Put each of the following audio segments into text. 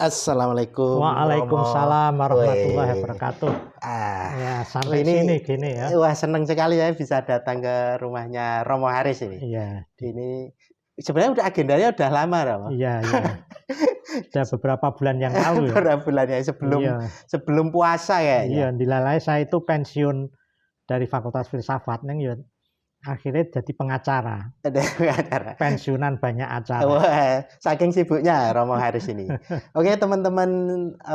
Assalamualaikum Romo. Waalaikumsalam warahmatullahi Weh. wabarakatuh. Ya, sampai Ini sini gini ya. wah seneng sekali ya bisa datang ke rumahnya Romo Haris ini. Iya, Ini sebenarnya udah agendanya udah lama Romo. iya. Sudah beberapa bulan yang lalu ya. Beberapa bulan ya Iya, sebelum puasa iya. kayaknya. Dilalai saya itu pensiun dari Fakultas Filsafat neng ya. Akhirnya jadi pengacara. Ada acara. Pensiunan banyak acara. Wah, saking sibuknya Romo Haris ini. Oke teman-teman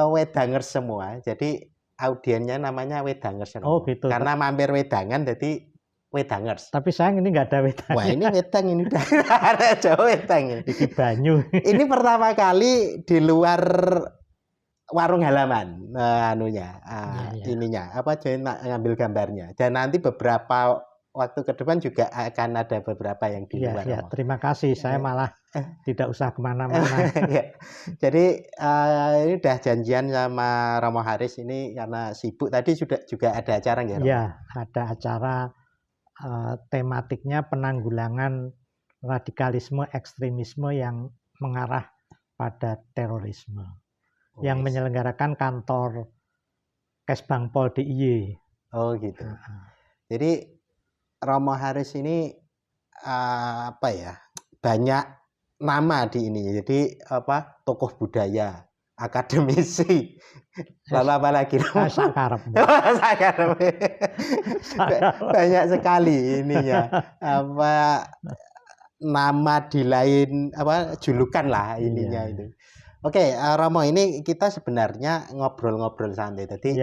wedangers semua. Jadi audiennya namanya wedangers Romo. Oh gitu. Karena mampir wedangan jadi wedangers. Tapi sayang ini nggak ada wedang. Wah ini wedang ini udah ada jauh wedang ini. Iki banyu. Ini pertama kali di luar warung halaman, ininya apa jadi ngambil gambarnya. Dan nanti beberapa waktu ke depan juga akan ada beberapa yang di luar. Iya, terima kasih. Saya malah tidak usah kemana-mana. Ya. Jadi ini udah janjian sama Romo Haris ini karena sibuk. Tadi juga ada acara nggak? Iya, ada acara tematiknya penanggulangan radikalisme ekstremisme yang mengarah pada terorisme. Yang menyelenggarakan kantor Kesbangpol DIY. Oh gitu. Jadi Romo Haris ini apa ya, banyak nama di ini. Jadi apa, tokoh budaya, akademisi, lalu apa lagi? Banyak sekali ininya. Apa nama di lain apa julukan lah ininya itu. Oke, Romo ini kita sebenarnya ngobrol-ngobrol santai. Tadi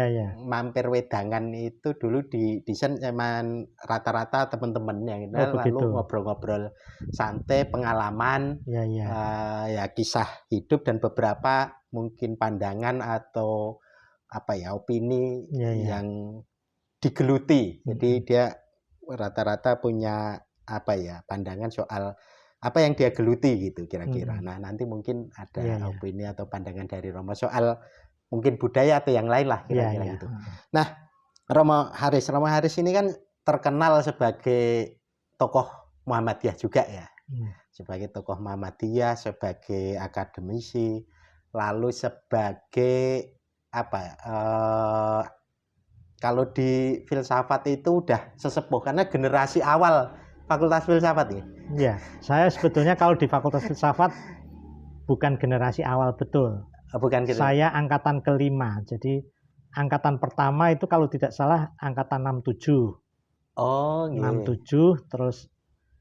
mampir wedangan itu dulu desain emang rata-rata teman-temannya gitu. Lalu ngobrol-ngobrol santai, pengalaman, ya kisah hidup dan beberapa mungkin pandangan atau apa ya opini yang digeluti. Jadi dia rata-rata punya apa ya pandangan soal apa yang dia geluti gitu kira-kira. Nah nanti mungkin ada opini atau pandangan dari Romo soal mungkin budaya atau yang lain lah kira-kira gitu. Nah Romo Haris ini kan terkenal sebagai tokoh Muhammadiyah juga ya. Sebagai tokoh Muhammadiyah, sebagai akademisi, lalu sebagai apa kalau di filsafat itu udah sesepuh karena generasi awal Fakultas Filsafat ya? Iya, saya sebetulnya kalau di Fakultas Filsafat bukan generasi awal betul. Bukan gitu. Saya angkatan kelima, jadi angkatan pertama itu kalau tidak salah angkatan 67. Oh, gitu. 67, terus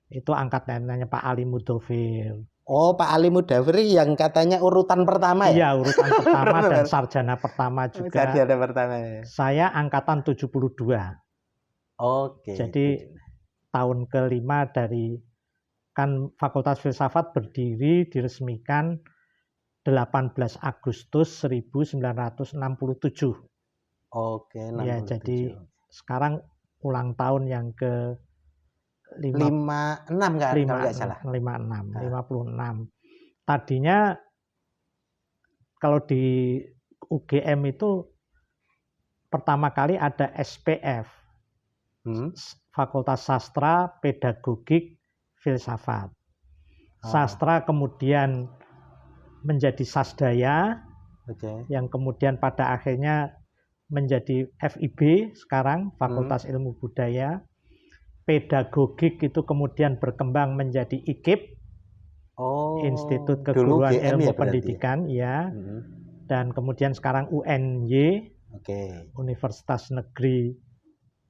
itu angkatannya Pak Ali Mudofir. Oh, Pak Ali Mudofir yang katanya urutan pertama ya? Iya, urutan pertama dan sarjana pertama juga. Sarjana pertama ya. Saya angkatan 72. Oke. Jadi tahun kelima dari kan Fakultas Filsafat berdiri diresmikan 18 Agustus 1967. Oke, 67. Ya, jadi sekarang ulang tahun yang ke 56 kan kalau nggak salah. 56. Tadinya kalau di UGM itu pertama kali ada SPF. Fakultas Sastra, Pedagogik, Filsafat. Sastra kemudian menjadi Sasdaya, yang kemudian pada akhirnya menjadi FIB sekarang, Fakultas Ilmu Budaya. Pedagogik itu kemudian berkembang menjadi IKIP, Institut Keguruan Ilmu Pendidikan, ya. Dan kemudian sekarang UNY, Universitas Negeri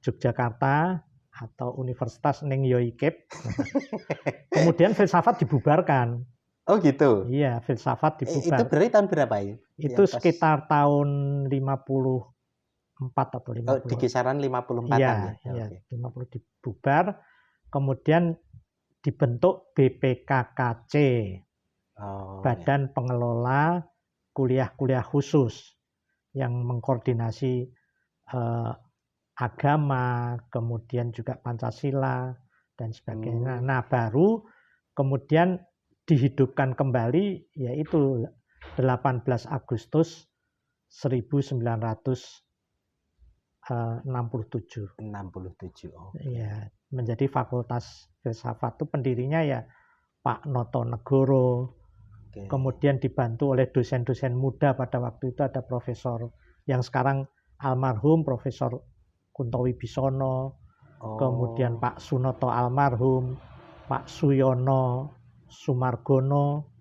Yogyakarta atau Universitas Ning Yoikip. Kemudian filsafat dibubarkan. Oh gitu. Iya, filsafat dibubarkan. Itu berarti tahun berapa ya? Itu sekitar tahun 54 atau 50. Oh, di kisaran 54-an ya? Iya, 50 dibubar. Kemudian dibentuk BPKKC. Badan Pengelola Kuliah-Kuliah Khusus yang mengkoordinasi agama, kemudian juga Pancasila dan sebagainya. Nah, baru kemudian dihidupkan kembali yaitu 18 Agustus 1967. Ya, menjadi Fakultas Filsafat itu pendirinya ya Pak Noto Negoro, Oke. Kemudian dibantu oleh dosen-dosen muda pada waktu itu, ada profesor yang sekarang almarhum Profesor Kunto Wibisono, kemudian Oh, Pak Sunoto almarhum, Pak Suyono Sumargono,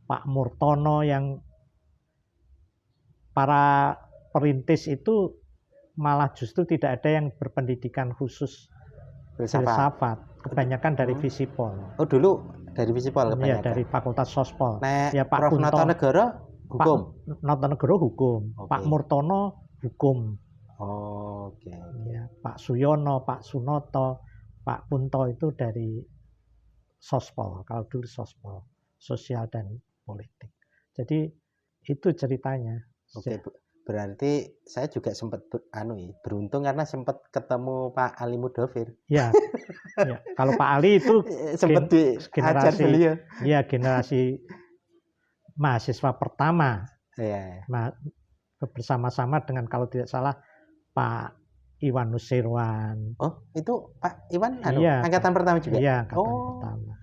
Pak Murtono, yang para perintis itu malah justru tidak ada yang berpendidikan khusus filsafat. filsafat, kebanyakan dari Oh. Visipol. Oh, dulu dari Visipol Ya, kebanyakan. dari Fakultas Sospol. Nah, Ya, Pak Prof. Kunto, Notonegoro hukum. Pak Notonegoro hukum, Oke. Pak Murtono hukum, Oh, oke. ya, Pak Suyono, Pak Sunoto, Pak Kunto itu dari Sospol, kalau dulu Sospol, sosial dan politik. Jadi itu ceritanya. Oke, berarti saya juga sempat beruntung karena sempat ketemu Pak Ali Mudofir. Ya, ya. Kalau Pak Ali itu sempat diajar beliau. Iya, generasi mahasiswa pertama. Iya. Bersama-sama dengan kalau tidak salah Pak Iwan Nusirwan. Oh, itu Pak Iwan Iya, angkatan pertama juga? Iya, angkatan pertama.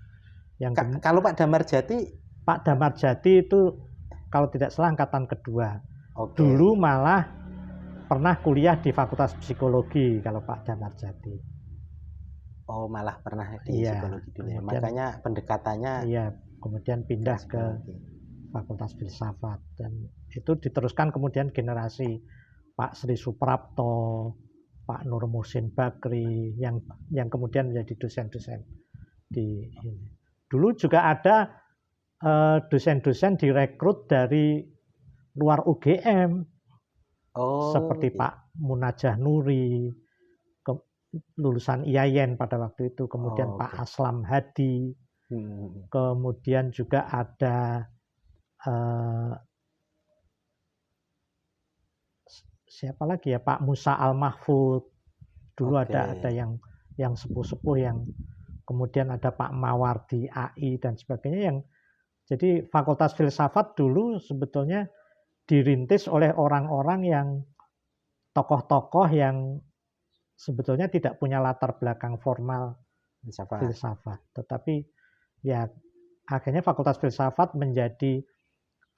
Kalau Pak Damarjati? Pak Damarjati itu kalau tidak salah angkatan kedua. Oke. Dulu malah pernah kuliah di Fakultas Psikologi kalau Pak Damarjati. Oh, malah pernah di psikologi dulu ya. Makanya pendekatannya. Iya, kemudian pindah ke Fakultas Filsafat, dan itu diteruskan kemudian generasi Pak Sri Suprapto, Pak Nur Muhsin Bakri yang kemudian menjadi dosen-dosen di ini. Dulu juga ada dosen-dosen direkrut dari luar UGM, seperti Pak Munajah Nuri, lulusan IAIN pada waktu itu, kemudian Pak Aslam Hadi, kemudian juga ada siapa lagi ya, Pak Musa Al-Mahfud, dulu ada yang sepuh-sepuh, yang kemudian ada Pak Mawardi AI dan sebagainya, yang jadi Fakultas Filsafat dulu sebetulnya dirintis oleh orang-orang yang tokoh-tokoh yang sebetulnya tidak punya latar belakang formal filsafat, tetapi ya akhirnya Fakultas Filsafat menjadi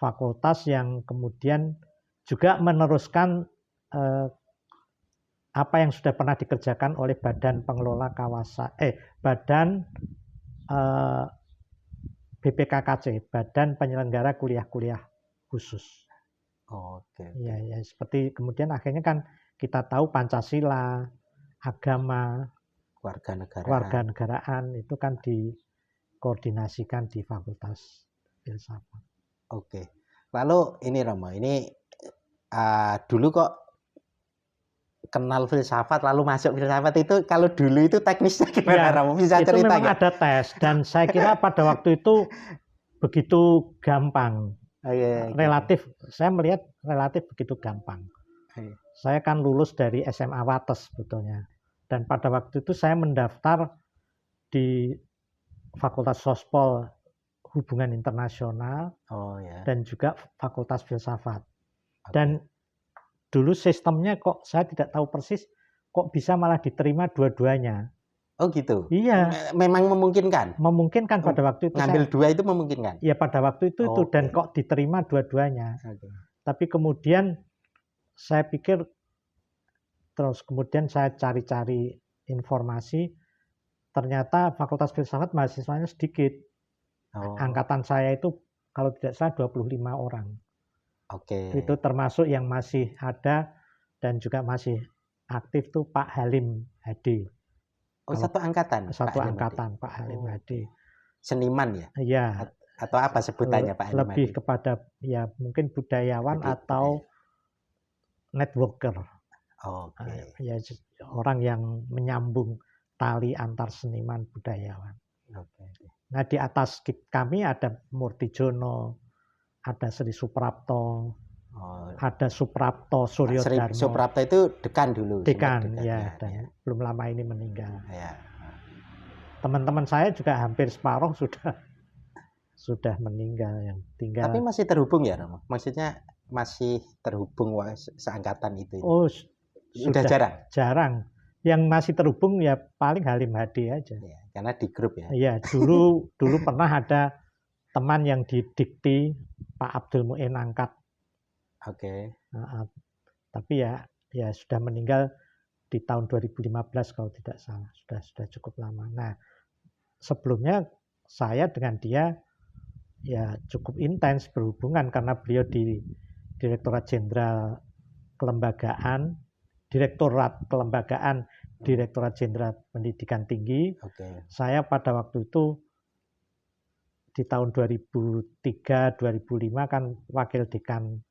fakultas yang kemudian juga meneruskan apa yang sudah pernah dikerjakan oleh Badan Pengelola Kawasan, Badan BPKKC, Badan Penyelenggara Kuliah-Kuliah Khusus. Oke. Ya, seperti kemudian akhirnya kan kita tahu Pancasila, agama, kewarganegaraan itu kan dikoordinasikan di Fakultas Filsafat. Oke. Lalu ini Romo, ini dulu kok kenal filsafat lalu masuk filsafat itu, kalau dulu itu teknisnya gimana Romo? Bisa itu cerita memang ada tes, dan saya kira pada waktu itu begitu gampang. Relatif, saya melihat relatif begitu gampang. Saya kan lulus dari SMA Wates sebetulnya, dan pada waktu itu saya mendaftar di Fakultas Sospol Hubungan Internasional, dan juga Fakultas Filsafat. Dan dulu sistemnya kok saya tidak tahu persis, kok bisa malah diterima dua-duanya. Oh gitu? Iya. Memang memungkinkan? Memungkinkan pada waktu itu. Ngambil dua itu memungkinkan? Iya, pada waktu itu, dan kok diterima dua-duanya. Tapi kemudian saya pikir, terus kemudian saya cari-cari informasi, ternyata Fakultas Filsafat mahasiswanya sedikit. Angkatan saya itu kalau tidak salah 25 orang. Itu termasuk yang masih ada dan juga masih aktif tuh Pak Halim Hadi. Satu angkatan? Satu angkatan Pak Halim Hadi. Seniman ya? Iya. Atau apa sebutannya Pak Halim Hadi? Lebih kepada ya mungkin budayawan atau networker. Ya, orang yang menyambung tali antar seniman budayawan. Nah, di atas kami ada Murtijono, ada Sri Suprapto, ada Suprapto Suryodarmo. Suprapto itu dekan dulu. Dekan, ya, dan belum lama ini meninggal. Teman-teman saya juga hampir separuh sudah meninggal, yang tinggal. Tapi masih terhubung ya, Romo? Maksudnya masih terhubung seangkatan itu? Oh, sudah jarang? Jarang. Yang masih terhubung ya paling Halim Hadi aja. Karena di grup ya? Iya, dulu pernah ada teman yang didikti Pak Abdul Muin angkat. Oke. Tapi ya sudah meninggal di tahun 2015 kalau tidak salah, sudah cukup lama. Nah, sebelumnya saya dengan dia ya cukup intens berhubungan karena beliau di Direktorat Jenderal Kelembagaan, Direktorat Jenderal Pendidikan Tinggi. Oke. Saya pada waktu itu di tahun 2003-2005 kan wakil dekan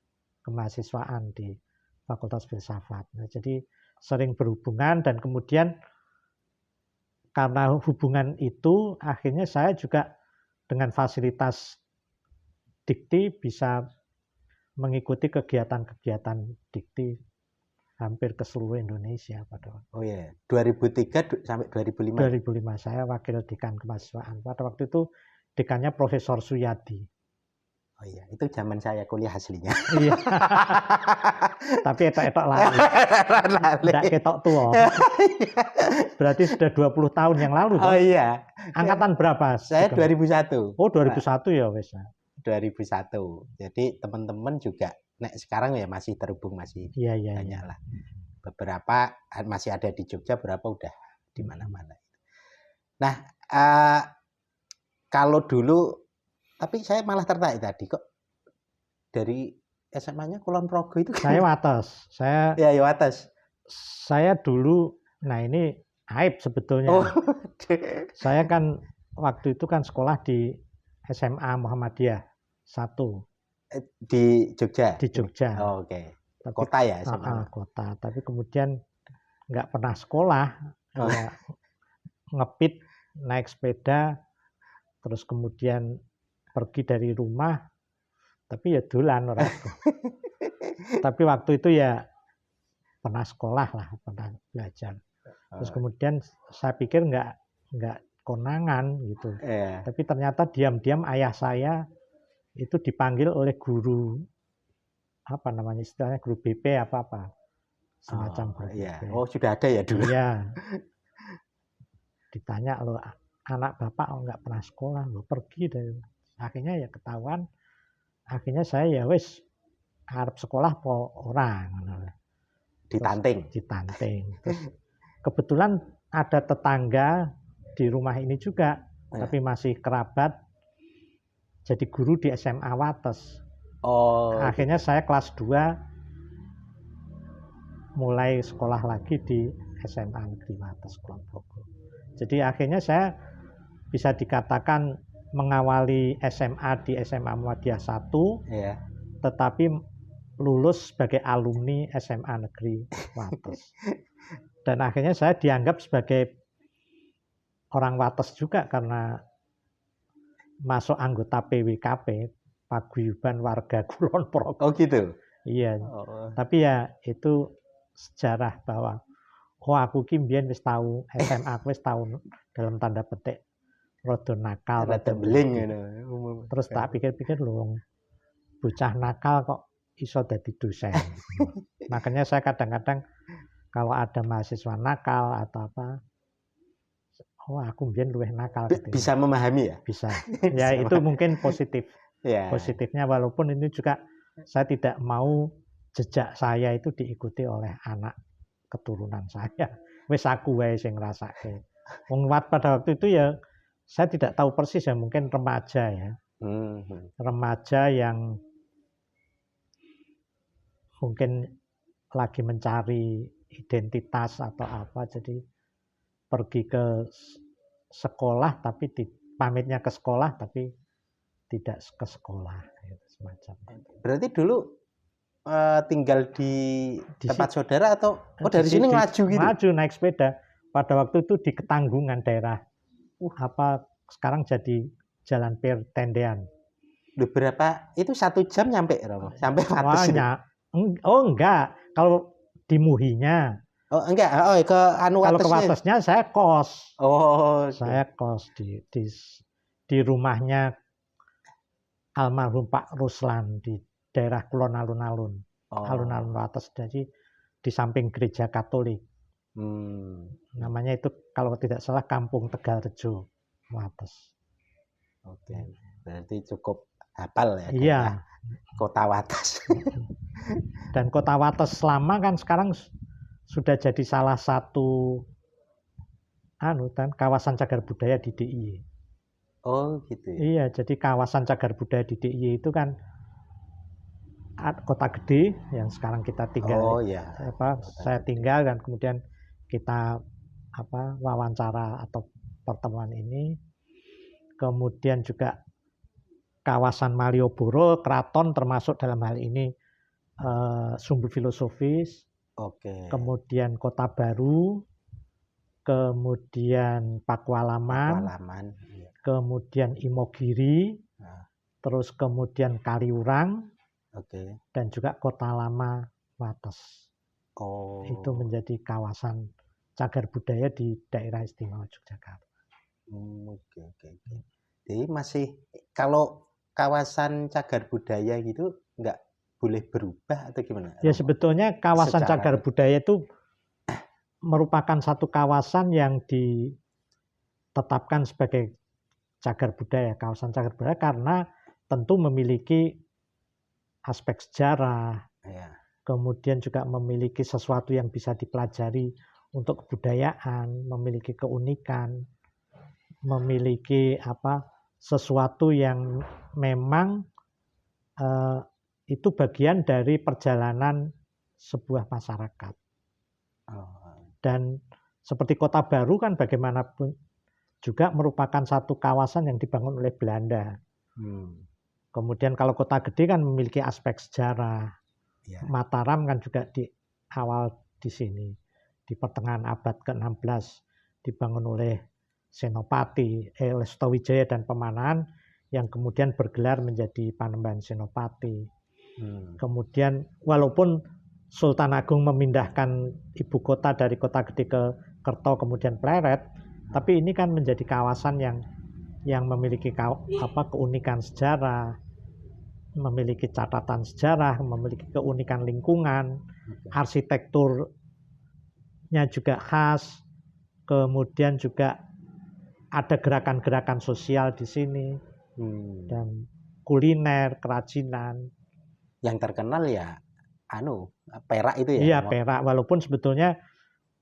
kemahasiswaan di Fakultas Filsafat. Nah, jadi sering berhubungan dan kemudian karena hubungan itu akhirnya saya juga dengan fasilitas dikti bisa mengikuti kegiatan-kegiatan dikti hampir ke seluruh Indonesia pada waktu. Oh ya, 2003 sampai 2005. 2005 saya wakil dekan kemahasiswaan. Pada waktu itu dekannya Profesor Suyadi. Oh iya, itu zaman saya kuliah aslinya. Iya. Tapi etok-etok lali. Tidak ketok tua. Berarti sudah 20 tahun yang lalu. Oh iya. Angkatan berapa? Saya 2001. Oh, 2001 ya wes. 2001. Jadi teman-teman juga sekarang ya masih terhubung, masih banyak lah. Beberapa masih ada di Jogja, beberapa udah di mana-mana. Nah, kalau dulu, tapi saya malah tertarik tadi kok dari SMA-nya Kulon Progo itu. Saya Wates. Ya Wates. Saya dulu, nah ini aib sebetulnya. Oh. Saya kan waktu itu kan sekolah di SMA Muhammadiyah 1. Di Jogja? Di Jogja. Oh, oke. Kota ya? Kota. Tapi kemudian nggak pernah sekolah. Ya, ngepit, naik sepeda, terus kemudian pergi dari rumah, tapi ya dolan orang. Tapi waktu itu ya pernah sekolah lah, pernah belajar. Terus kemudian saya pikir nggak konangan gitu. Tapi ternyata diam-diam ayah saya itu dipanggil oleh guru, apa namanya istilahnya, guru BP apa semacam guru BP. Oh, sudah ada ya dulu? Iya. Ditanya, loh anak bapak nggak pernah sekolah, loh pergi dari. Akhirnya ya ketahuan. Akhirnya saya ya wis harap sekolah po orang. Ditanting. Terus kebetulan ada tetangga di rumah ini juga, tapi masih kerabat. Jadi guru di SMA Wates. Oh. Akhirnya saya kelas 2 mulai sekolah lagi di SMA Negeri Wates Kulon Progo. Jadi akhirnya saya bisa dikatakan mengawali SMA di SMA Muhammadiyah 1, tetapi lulus sebagai alumni SMA Negeri Wates. Dan akhirnya saya dianggap sebagai orang Wates juga karena masuk anggota PWKP, Paguyuban Warga Kulon Progo. Oh gitu? Iya. Tapi ya itu sejarah bahwa aku ki mbiyen wis tahu SMA, aku wis tahu dalam tanda petik rada nakal, rada beling. Terus tak pikir-pikir loh, bocah nakal kok iso dadi dosen. Makanya saya kadang-kadang kalau ada mahasiswa nakal atau apa, aku mbiyen luwih nakal. Bisa memahami ya? Bisa. Ya itu mungkin positif. Positifnya walaupun ini juga saya tidak mau jejak saya itu diikuti oleh anak keturunan saya. Wis aku wae sing ngrasake. Wong pada waktu itu ya saya tidak tahu persis ya, mungkin remaja ya. Remaja yang mungkin lagi mencari identitas atau apa, jadi pergi ke sekolah tapi pamitnya ke sekolah tapi tidak ke sekolah gitu, semacam. Berarti dulu tinggal di tempat saudara atau dari sini ngelaju gitu? Ngelaju naik sepeda. Pada waktu itu di Ketanggungan daerah sekarang jadi Jalan Tendean. Berapa? Itu 1 jam nyampe Romo? Sampai Wates itu? Oh enggak, kalau di Muhinya. Oh enggak, ke kalau ke Watesnya saya kos. Oh, saya kos di rumahnya almarhum Pak Ruslan di daerah Kulon Alun-Alun. Alun-alun Wates, jadi di samping gereja Katolik. Namanya itu kalau tidak salah Kampung Tegalrejo, Wates. Oke. berarti cukup hafal ya Iya. daerah Kota Wates. Dan Kota Wates lama kan sekarang sudah jadi salah satu kawasan cagar budaya di DIY. Oh gitu ya. Iya, jadi kawasan cagar budaya di DIY itu kan Kota Gede yang sekarang kita tinggal, Oh ya. saya tinggal dan kemudian kita wawancara atau pertemuan ini. Kemudian juga kawasan Malioboro, keraton termasuk dalam hal ini Sumber Filosofis. Oke. Kemudian Kota Baru, kemudian Pakualaman, Iya. kemudian Imogiri, terus kemudian Kaliurang, dan juga Kota Lama Wates. Oh. Itu menjadi kawasan cagar budaya di daerah istimewa Yogyakarta. Oke. Jadi masih kalau kawasan cagar budaya gitu nggak boleh berubah atau gimana? Ya sebetulnya kawasan cagar budaya itu merupakan satu kawasan yang ditetapkan sebagai cagar budaya, kawasan cagar budaya karena tentu memiliki aspek sejarah, kemudian juga memiliki sesuatu yang bisa dipelajari untuk kebudayaan, memiliki keunikan, memiliki sesuatu yang memang itu bagian dari perjalanan sebuah masyarakat. Dan seperti Kota Baru kan bagaimanapun juga merupakan satu kawasan yang dibangun oleh Belanda. Kemudian kalau Kota Gede kan memiliki aspek sejarah. Mataram kan juga di awal di sini. Di pertengahan abad ke-16 dibangun oleh Senopati, Sutawijaya dan Pemanahan yang kemudian bergelar menjadi Panembahan Senopati. Kemudian walaupun Sultan Agung memindahkan ibu kota dari Kota Gede ke Kerto kemudian Pleret, tapi ini kan menjadi kawasan yang memiliki keunikan sejarah, memiliki catatan sejarah, memiliki keunikan lingkungan, arsitekturnya juga khas, kemudian juga ada gerakan-gerakan sosial di sini, dan kuliner, kerajinan. Yang terkenal ya perak itu ya? Iya, perak. Walaupun sebetulnya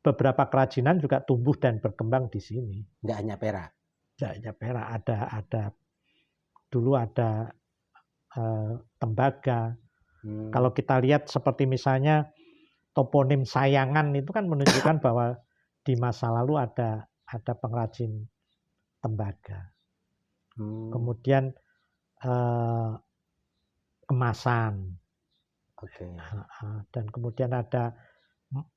beberapa kerajinan juga tumbuh dan berkembang di sini. Nggak hanya perak? Nggak hanya perak, dulu ada tembaga. Kalau kita lihat seperti misalnya toponim Sayangan itu kan menunjukkan bahwa di masa lalu ada pengrajin tembaga. Kemudian kemasan. Dan kemudian ada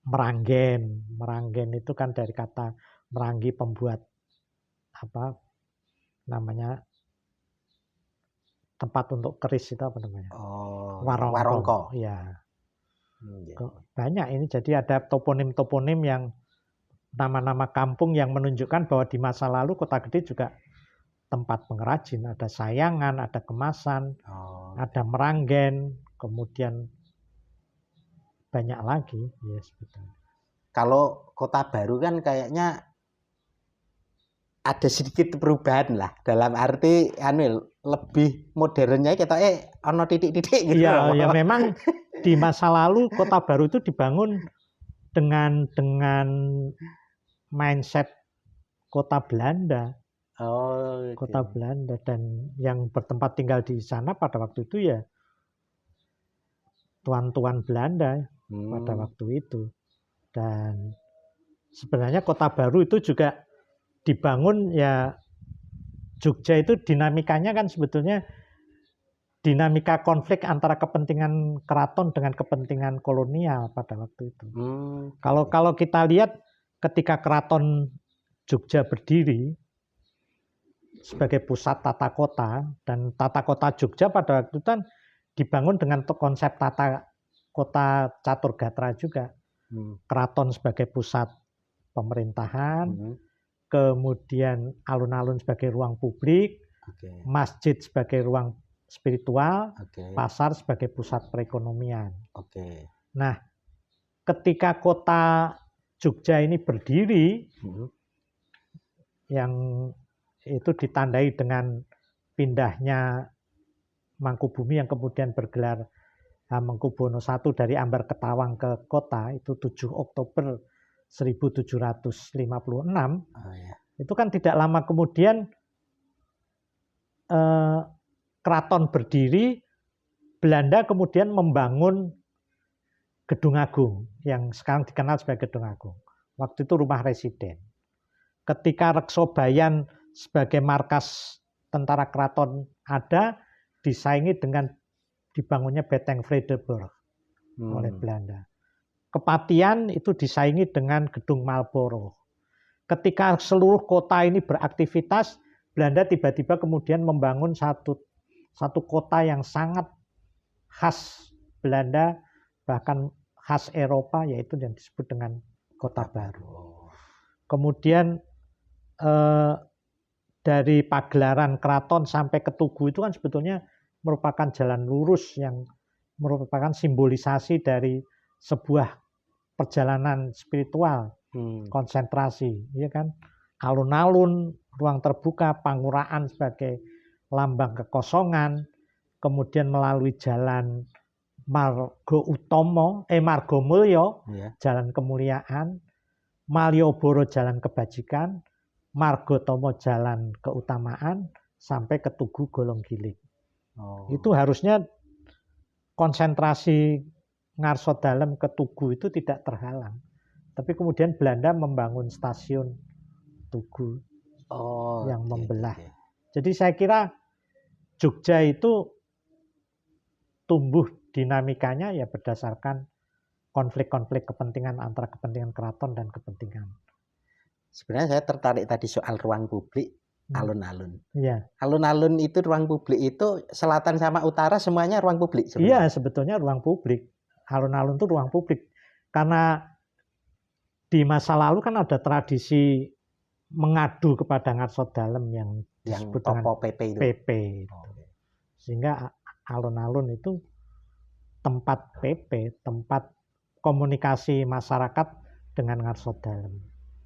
meranggen. Meranggen itu kan dari kata meranggi, pembuat tempat untuk keris itu warongko. Ya. Banyak ini, jadi ada toponim-toponim yang nama-nama kampung yang menunjukkan bahwa di masa lalu Kota Gede juga tempat pengrajin. Ada Sayangan, ada kemasan, ada meranggen, kemudian banyak lagi. Ya, sebetulnya. Kalau Kota Baru kan kayaknya ada sedikit perubahan lah, dalam arti lebih modernnya kita ono titik-titik gitu. Iya, ya memang di masa lalu Kota Baru itu dibangun dengan mindset kota Belanda. Kota Belanda, dan yang bertempat tinggal di sana pada waktu itu ya tuan-tuan Belanda pada waktu itu. Dan sebenarnya Kota Baru itu juga dibangun ya, Jogja itu dinamikanya kan sebetulnya dinamika konflik antara kepentingan keraton dengan kepentingan kolonial pada waktu itu. Kalau kita lihat ketika keraton Jogja berdiri sebagai pusat tata kota, dan tata kota Jogja pada waktu itu kan dibangun dengan konsep tata kota catur gatra juga. Keraton sebagai pusat pemerintahan, kemudian alun-alun sebagai ruang publik, masjid sebagai ruang spiritual, pasar sebagai pusat perekonomian. Nah, ketika kota Jogja ini berdiri, yang itu ditandai dengan pindahnya Mangkubumi yang kemudian bergelar Hamengkubuwono I dari Ambar Ketawang ke kota itu 7 Oktober 1756. ya. Itu kan tidak lama kemudian keraton berdiri, Belanda kemudian membangun Gedung Agung yang sekarang dikenal sebagai Gedung Agung. Waktu itu rumah residen. Ketika Reksobayan sebagai markas tentara keraton ada, disaingi dengan dibangunnya Beteng Vredeburg oleh Belanda. Kepatian itu disaingi dengan Gedung Marlborough. Ketika seluruh kota ini beraktivitas, Belanda tiba-tiba kemudian membangun satu kota yang sangat khas Belanda, bahkan khas Eropa, yaitu yang disebut dengan Kota Baru. Kemudian dari pagelaran keraton sampai ke Tugu itu kan sebetulnya merupakan jalan lurus yang merupakan simbolisasi dari sebuah perjalanan spiritual, konsentrasi, ya kan? Alun-alun, ruang terbuka, Pangurahan sebagai lambang kekosongan, kemudian melalui jalan Margomulyo, jalan kemuliaan, Malioboro jalan kebajikan, Margotomo jalan keutamaan, sampai ke Tugu Golonggiling. Itu harusnya konsentrasi Ngarso Dalem ke Tugu itu tidak terhalang. Tapi kemudian Belanda membangun stasiun Tugu yang membelah. Jadi saya kira Jogja itu tumbuh dinamikanya ya berdasarkan konflik-konflik kepentingan antara kepentingan keraton dan kepentingan. Sebenarnya saya tertarik tadi soal ruang publik. Alun-alun. Iya. Alun-alun itu ruang publik itu selatan sama utara semuanya ruang publik sebenarnya. Iya, sebetulnya ruang publik. Alun-alun itu ruang publik. Karena di masa lalu kan ada tradisi mengadu kepada Ngarso Dalem yang disebut dengan PP itu. PP. Sehingga alun-alun itu tempat PP, tempat komunikasi masyarakat dengan Ngarso Dalem.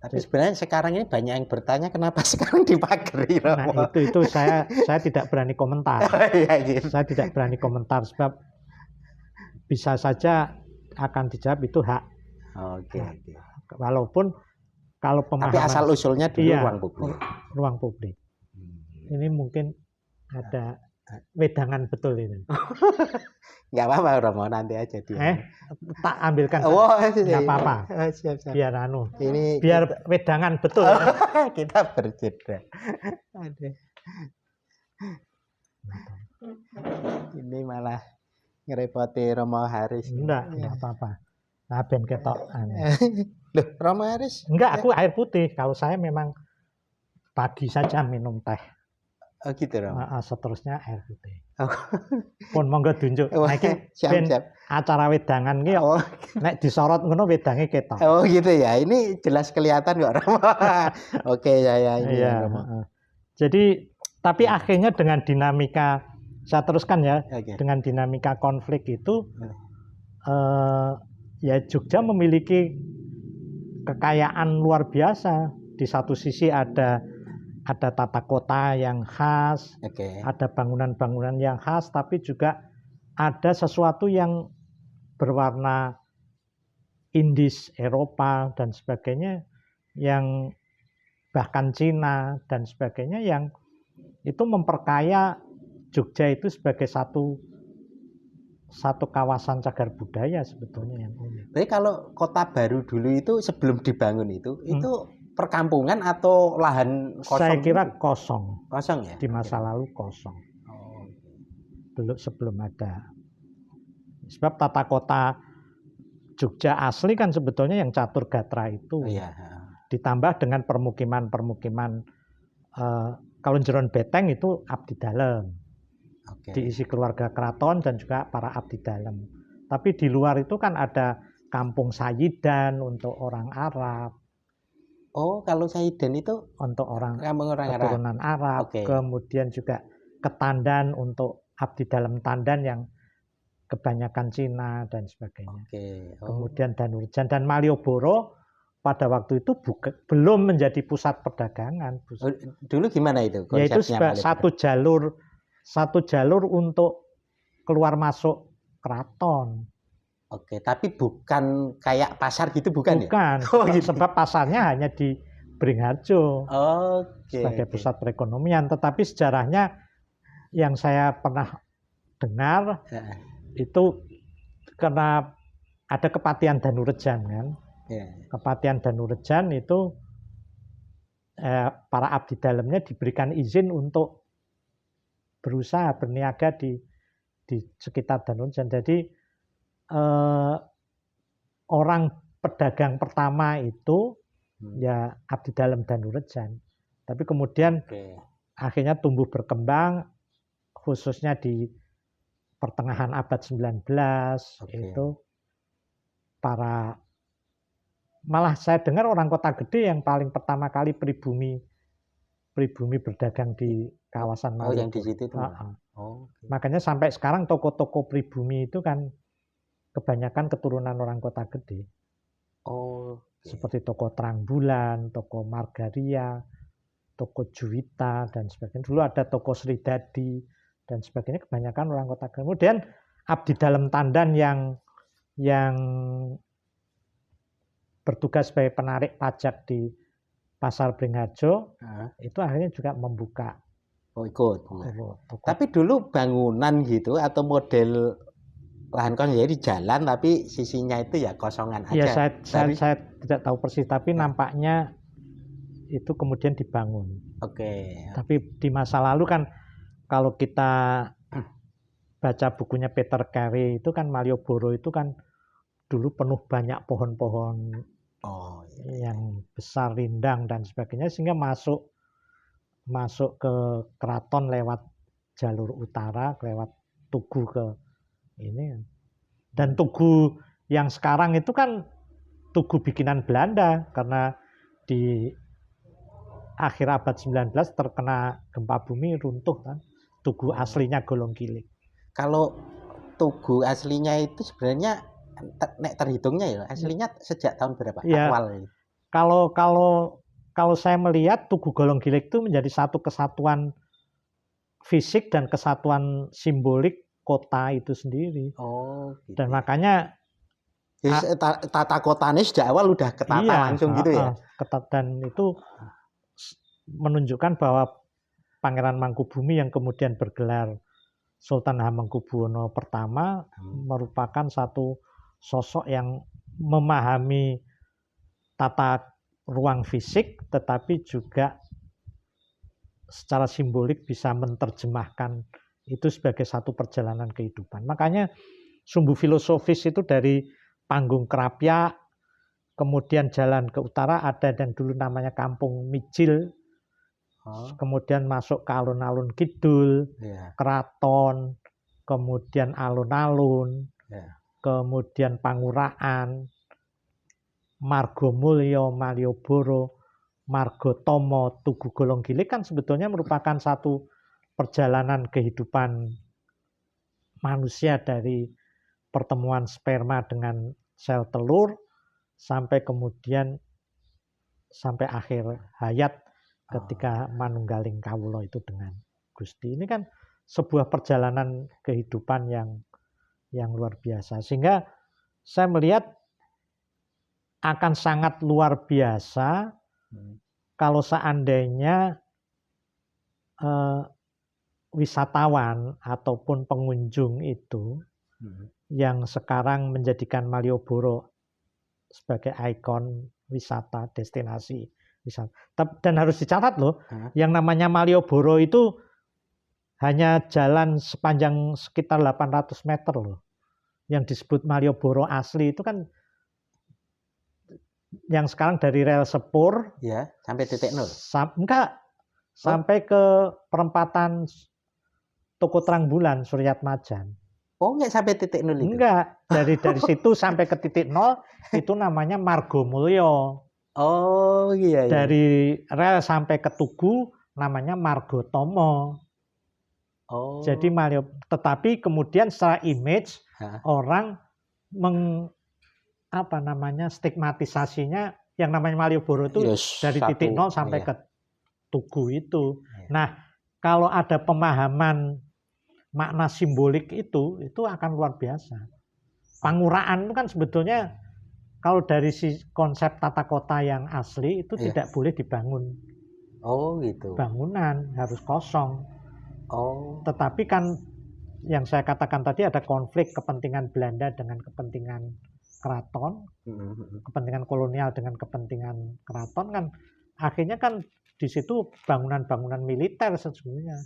Tapi sebenarnya sekarang ini banyak yang bertanya kenapa sekarang dipagari. Nah itu saya tidak berani komentar. Saya tidak berani komentar sebab bisa saja akan dijawab itu hak. Walaupun kalau pemahaman. Tapi asal usulnya dulu ruang publik. Ruang publik. Ini mungkin ada wedangan betul ini. Nggak apa-apa Romo, nanti aja dia. Tak ambilkan. Nggak apa-apa. Siap. Biar biar kita, wedangan betul. Kita berjeda. Ini malah ngerepoti Romo Haris. Enggak apa-apa. Nah, ben ketok. Loh, Romo Haris? Enggak, aku air putih. Kalau saya memang pagi saja minum teh. Oh gitu Romo. Seterusnya air putih. Pun monggo tunjuk. Siap. Acara wedangan ki nek disorot ngono wedange ketok. Oh gitu ya. Ini jelas kelihatan kok Romo. Oke ya ini ya, Romo. Jadi tapi akhirnya dengan dinamika, saya teruskan ya, dengan dinamika konflik itu ya Jogja memiliki kekayaan luar biasa. Di satu sisi ada tata kota yang khas, ada bangunan-bangunan yang khas, tapi juga ada sesuatu yang berwarna Indis, Eropa, dan sebagainya, yang bahkan Cina, dan sebagainya, yang itu memperkaya Jogja itu sebagai satu kawasan cagar budaya sebetulnya yang unik. Jadi kalau Kota Baru dulu itu sebelum dibangun itu perkampungan atau lahan kosong? Saya kira kosong. Kosong ya? Di masa lalu kosong. Belum sebelum ada. Sebab tata kota Jogja asli kan sebetulnya yang catur gatra itu. Ditambah dengan permukiman-permukiman kalau Jeron Beteng itu abdi dalem. Diisi keluarga keraton dan juga para abdi dalem. Tapi di luar itu kan ada kampung Sayidan untuk orang Arab. Oh, kalau Sayidan itu untuk orang keturunan Arab. Kemudian juga Ketandan untuk abdi dalem Tandan yang kebanyakan Cina dan sebagainya. Kemudian Danurjan dan Malioboro pada waktu itu belum menjadi pusat perdagangan. Dulu gimana itu Yaitu konsepnya? satu jalur untuk keluar masuk keraton. Oke, tapi bukan kayak pasar gitu, bukan ya? Bukan, Gitu. sebab pasarnya hanya di Beringharjo sebagai pusat perekonomian. Tetapi sejarahnya yang saya pernah dengar itu karena ada Kepatihan Danurejan kan. Kepatihan Danurejan itu para abdi dalamnya diberikan izin untuk berusaha berniaga di sekitar Danurejan. Jadi orang pedagang pertama itu ya abdi dalam Danurejan. Tapi kemudian akhirnya tumbuh berkembang, khususnya di pertengahan abad 19 itu malah saya dengar orang Kota Gede yang paling pertama kali pribumi berdagang di kawasan Malioboro. Yang di situ itu. Makanya sampai sekarang toko-toko pribumi itu kan kebanyakan keturunan orang Kota Gede. Seperti toko Terang Bulan, toko Margaria, toko Juwita dan sebagainya. Dulu ada toko Sri Dadi dan sebagainya, kebanyakan orang Kota Gede. Kemudian abdi dalam Tandan yang bertugas sebagai penarik pajak di Pasar Beringharjo itu akhirnya juga membuka. Ikut. Tapi dulu bangunan gitu atau model lahan kosong jadi jalan tapi sisinya itu ya kosongan aja. Iya, saya tidak tahu persis, tapi nampaknya itu kemudian dibangun. Tapi di masa lalu kan kalau kita baca bukunya Peter Carey itu kan Malioboro itu kan dulu penuh banyak pohon-pohon yang besar, rindang dan sebagainya, sehingga masuk ke keraton lewat jalur utara, lewat Tugu ke ini. Dan Tugu yang sekarang itu kan Tugu bikinan Belanda, karena di akhir abad 19 terkena gempa bumi, runtuh kan. Tugu aslinya Golongkilik. Kalau Tugu aslinya itu sebenarnya nek terhitungnya ya aslinya sejak tahun berapa? Ya, awal? Kalau saya melihat Tugu Golongkilik itu menjadi satu kesatuan fisik dan kesatuan simbolik kota itu sendiri. Gitu. Dan makanya tata kotanya sejak awal udah ketata langsung gitu ya. Dan itu menunjukkan bahwa Pangeran Mangkubumi yang kemudian bergelar Sultan Hamengkubuwono pertama merupakan satu sosok yang memahami tata ruang fisik, tetapi juga secara simbolik bisa menerjemahkan itu sebagai satu perjalanan kehidupan. Makanya sumbu filosofis itu dari Panggung Krapyak, kemudian jalan ke utara ada yang dulu namanya Kampung Mijil, kemudian masuk ke alun-alun kidul, keraton, kemudian alun-alun, kemudian Pangurahan, Margomulyo, Malioboro, Margotomo, Tugu Golongkilik kan sebetulnya merupakan satu perjalanan kehidupan manusia dari pertemuan sperma dengan sel telur sampai kemudian sampai akhir hayat ketika manunggaling kawula itu dengan Gusti. Ini kan sebuah perjalanan kehidupan yang luar biasa. Sehingga saya melihat akan sangat luar biasa kalau seandainya wisatawan ataupun pengunjung itu yang sekarang menjadikan Malioboro sebagai ikon wisata, destinasi wisata. Dan harus dicatat loh, yang namanya Malioboro itu hanya jalan sepanjang sekitar 800 meter loh. Yang disebut Malioboro asli itu kan yang sekarang dari rel sepur ya sampai titik nol. Sampai ke perempatan Toko Terang Bulan Suryat Majan. Enggak sampai titik nol itu? Enggak, dari situ sampai ke titik nol itu namanya Margomulyo. Iya. Dari rel sampai ke Tugu namanya Margotomo. Jadi tetapi kemudian secara image orang stigmatisasinya yang namanya Malioboro itu dari titik nol sampai ke Tugu itu. Nah, kalau ada pemahaman makna simbolik itu akan luar biasa. Panguraan itu kan sebetulnya kalau dari konsep tata kota yang asli itu tidak boleh dibangun. Oh gitu. Bangunan harus kosong. Oh. Tetapi kan yang saya katakan tadi ada konflik kepentingan Belanda dengan kepentingan keraton, kepentingan kolonial dengan kepentingan keraton kan akhirnya kan di situ bangunan-bangunan militer sesungguhnya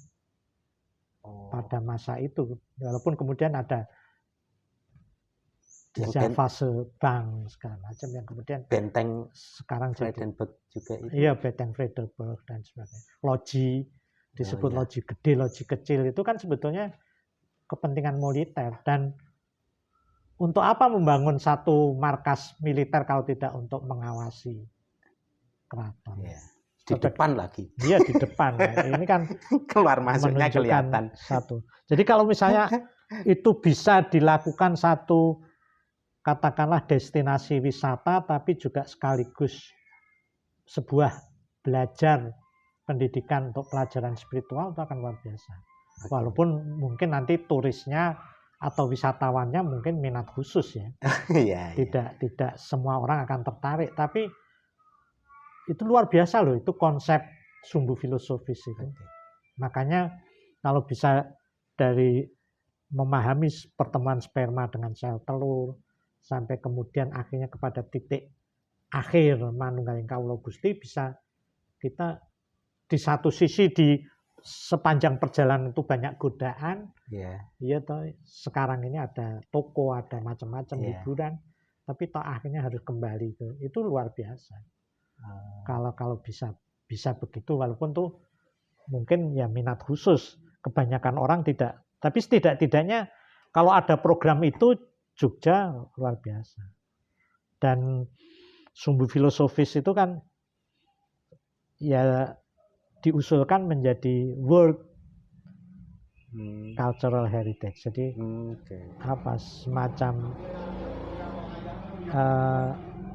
pada masa itu, walaupun kemudian ada fase bank segala macam yang kemudian benteng sekarang Vredenburg juga itu. Iya, benteng Vredenburg dan sebagainya. Loji disebut loji gede, loji kecil itu kan sebetulnya kepentingan militer. Dan untuk apa membangun satu markas militer kalau tidak untuk mengawasi keraton? Ya, di depan lagi. Iya, di depan. Ini kan keluar masuknya kelihatan. Satu. Jadi kalau misalnya itu bisa dilakukan satu katakanlah destinasi wisata tapi juga sekaligus sebuah belajar pendidikan untuk pelajaran spiritual itu akan luar biasa. Walaupun mungkin nanti turisnya atau wisatawannya mungkin minat khusus ya. Tidak semua orang akan tertarik, tapi itu luar biasa loh, itu konsep sumbu filosofis itu. Makanya kalau bisa dari memahami pertemuan sperma dengan sel telur sampai kemudian akhirnya kepada titik akhir manunggaling kawula Gusti, bisa kita di satu sisi di sepanjang perjalanan itu banyak godaan. Iya toh, sekarang ini ada toko, ada macam-macam hiburan, tapi toh akhirnya harus kembali itu luar biasa. Kalau bisa begitu, walaupun tuh mungkin ya minat khusus, kebanyakan orang tidak, tapi setidak-tidaknya kalau ada program itu Jogja luar biasa. Dan sumbu filosofis itu kan ya diusulkan menjadi World Cultural Heritage. Jadi apa semacam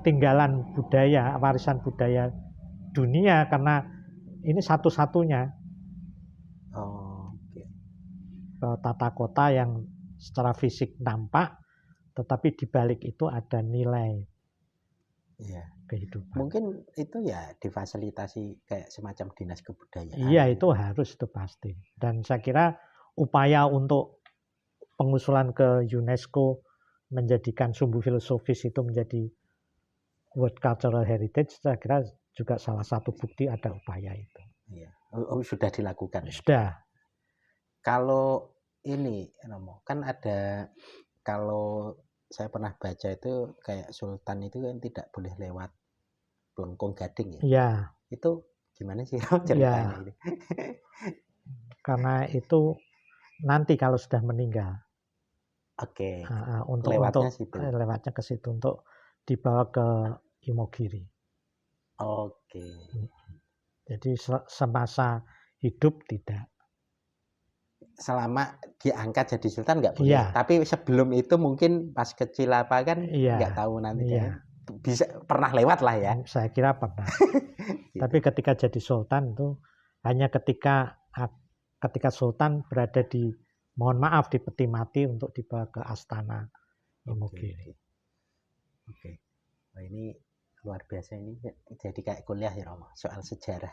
tinggalan budaya, warisan budaya dunia, karena ini satu-satunya tata kota yang secara fisik nampak, tetapi di balik itu ada nilai kehidupan. Mungkin itu ya difasilitasi kayak semacam dinas kebudayaan. Iya, itu harus, itu pasti. Dan saya kira upaya untuk pengusulan ke UNESCO menjadikan sumbu filosofis itu menjadi World Cultural Heritage, saya kira juga salah satu bukti ada upaya itu. Iya. Sudah dilakukan. Sudah. Kalau ini, kan ada, kalau saya pernah baca itu kayak Sultan itu kan tidak boleh lewat Blengkong Gading ya. Iya. Itu gimana sih ceritanya ini? Karena itu nanti kalau sudah meninggal. Untuk lewatnya ke situ untuk dibawa ke Imogiri. Jadi semasa hidup tidak. Selama diangkat jadi sultan nggak boleh. Tapi sebelum itu mungkin pas kecil apa kan nggak tahu nanti kan. Bisa pernah lewat lah ya. Saya kira pernah. Gitu. Tapi ketika jadi sultan itu hanya ketika sultan berada di, mohon maaf, di peti mati untuk dibawa ke Astana Imogiri. Wah, ini luar biasa, ini jadi kayak kuliah ya Romo, soal sejarah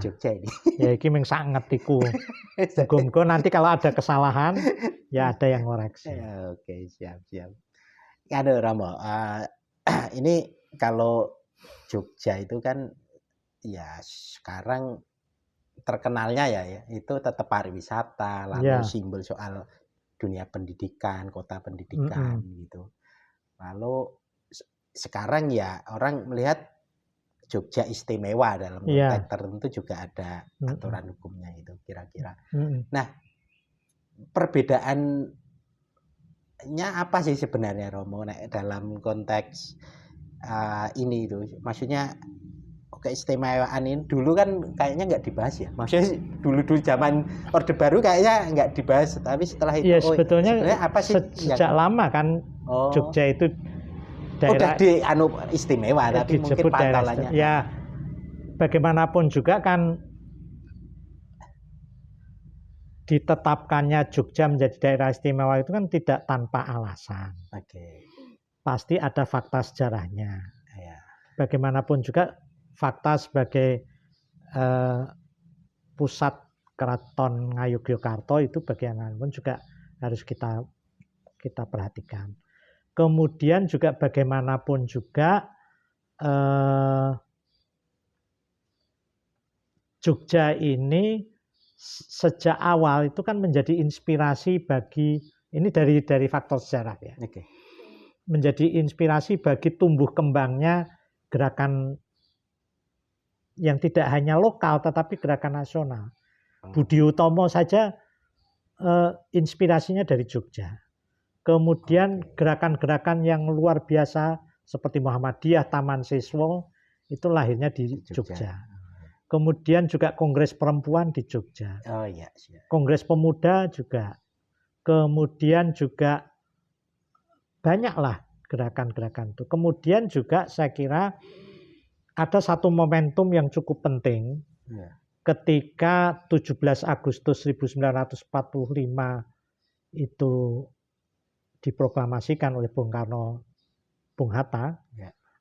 Jogja ini. Ya iki mung sak ngetiku. Muga-muga nanti kalau ada kesalahan ya ada yang ngoreksi. Oke, siap. Aduh Romo, ini kalau Jogja itu kan ya sekarang terkenalnya ya itu tetap pariwisata, lalu simbol soal dunia pendidikan, kota pendidikan gitu. Lalu sekarang ya orang melihat Jogja istimewa dalam konteks tertentu juga ada aturan hukumnya itu kira-kira. Nah, perbedaannya apa sih sebenarnya Romo dalam konteks ini itu? Maksudnya keistimewaan ini dulu kan kayaknya nggak dibahas ya. Maksudnya dulu zaman Orde Baru kayaknya nggak dibahas, tapi setelah itu sebetulnya apa sih sejak lama kan Jogja itu daerah di anu istimewa, tapi mungkin disebut daerah pangkalannya. ya bagaimanapun juga kan ditetapkannya Jogja menjadi daerah istimewa itu kan tidak tanpa alasan. Oke. Pasti ada fakta sejarahnya. Ya. Bagaimanapun juga fakta sebagai pusat keraton Ngayogyakarta itu bagaimanapun juga harus kita perhatikan. Kemudian juga bagaimanapun juga Jogja ini sejak awal itu kan menjadi inspirasi bagi ini dari faktor sejarah ya. Oke. Menjadi inspirasi bagi tumbuh kembangnya gerakan yang tidak hanya lokal tetapi gerakan nasional. Budi Utomo saja inspirasinya dari Jogja. Kemudian gerakan-gerakan yang luar biasa seperti Muhammadiyah, Taman Siswa itu lahirnya di Jogja. Kemudian juga Kongres Perempuan di Jogja. Oh iya. Kongres Pemuda juga. Kemudian juga banyaklah gerakan-gerakan itu. Kemudian juga saya kira ada satu momentum yang cukup penting ketika 17 Agustus 1945 itu diproklamasikan oleh Bung Karno, Bung Hatta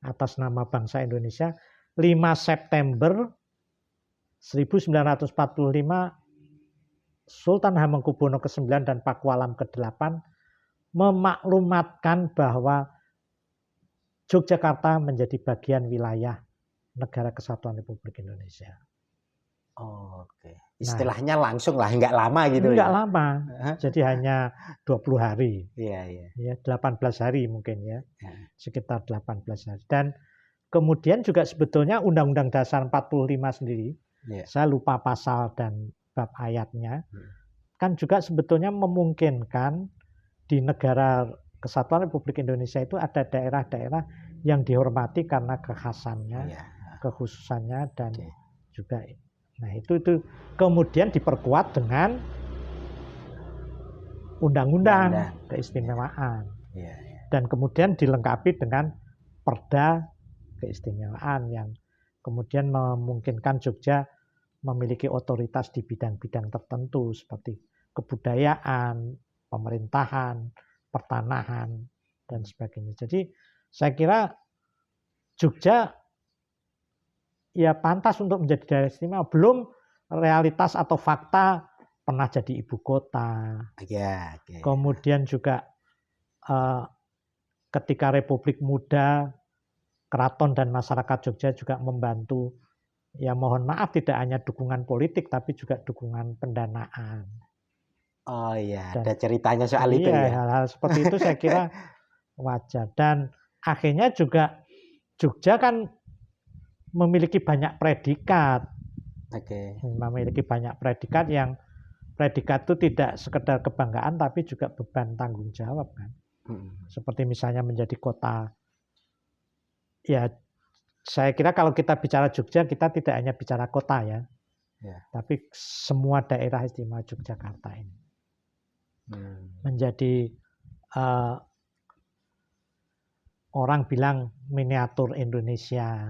atas nama bangsa Indonesia. 5 September 1945 Sultan Hamengkubuwono ke-9 dan Pakualam ke-8 memaklumatkan bahwa Yogyakarta menjadi bagian wilayah Negara Kesatuan Republik Indonesia. Oh, oke. Istilahnya langsung lah, nggak lama gitu. Nggak lama, jadi hanya 20 hari. Iya. Ya, 18 hari mungkin ya, sekitar 18 hari. Dan kemudian juga sebetulnya Undang-Undang Dasar 45 sendiri, saya lupa pasal dan bab ayatnya, kan juga sebetulnya memungkinkan di Negara Kesatuan Republik Indonesia itu ada daerah-daerah yang dihormati karena kekhasannya, kekhususannya, dan juga nah itu kemudian diperkuat dengan undang-undang keistimewaan dan kemudian dilengkapi dengan perda keistimewaan yang kemudian memungkinkan Jogja memiliki otoritas di bidang-bidang tertentu seperti kebudayaan, pemerintahan, pertanahan, dan sebagainya. Jadi saya kira Jogja ya pantas untuk menjadi daerah istimewa. Belum realitas atau fakta pernah jadi ibu kota. Kemudian juga ketika Republik Muda, keraton dan masyarakat Jogja juga membantu. Ya mohon maaf tidak hanya dukungan politik tapi juga dukungan pendanaan. Oh iya, ada ceritanya soal itu ya. Hal-hal seperti itu saya kira wajar. Dan akhirnya juga Jogja kan memiliki banyak predikat. Memiliki banyak predikat yang predikat itu tidak sekedar kebanggaan tapi juga beban tanggung jawab kan. Seperti misalnya menjadi kota. Ya saya kira kalau kita bicara Jogja kita tidak hanya bicara kota ya. Tapi semua daerah istimewa Yogyakarta ini menjadi orang bilang miniatur Indonesia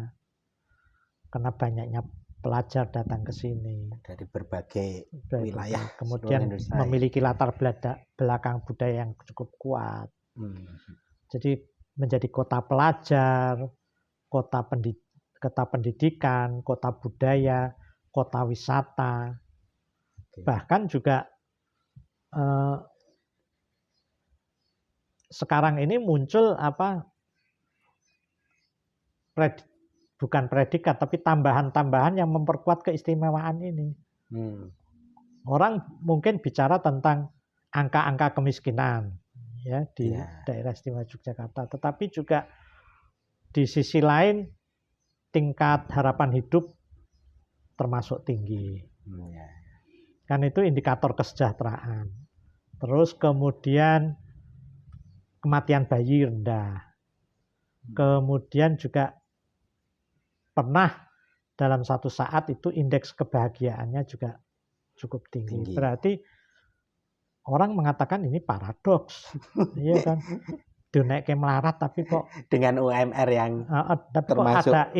karena banyaknya pelajar datang ke sini dari berbagai wilayah, kemudian memiliki latar belakang budaya yang cukup kuat. Jadi menjadi kota pelajar, kota pendidikan, kota budaya, kota wisata, bahkan juga sekarang ini muncul bukan predikat tapi tambahan-tambahan yang memperkuat keistimewaan ini. Orang mungkin bicara tentang angka-angka kemiskinan ya di daerah istimewa Yogyakarta, tetapi juga di sisi lain tingkat harapan hidup termasuk tinggi. Kan itu indikator kesejahteraan. Terus kemudian kematian bayi rendah. Kemudian juga pernah dalam satu saat itu indeks kebahagiaannya juga cukup tinggi. Berarti orang mengatakan ini paradoks. Iya kan? dinaikke melarat tapi kok dengan UMR yang tapi kok termasuk ada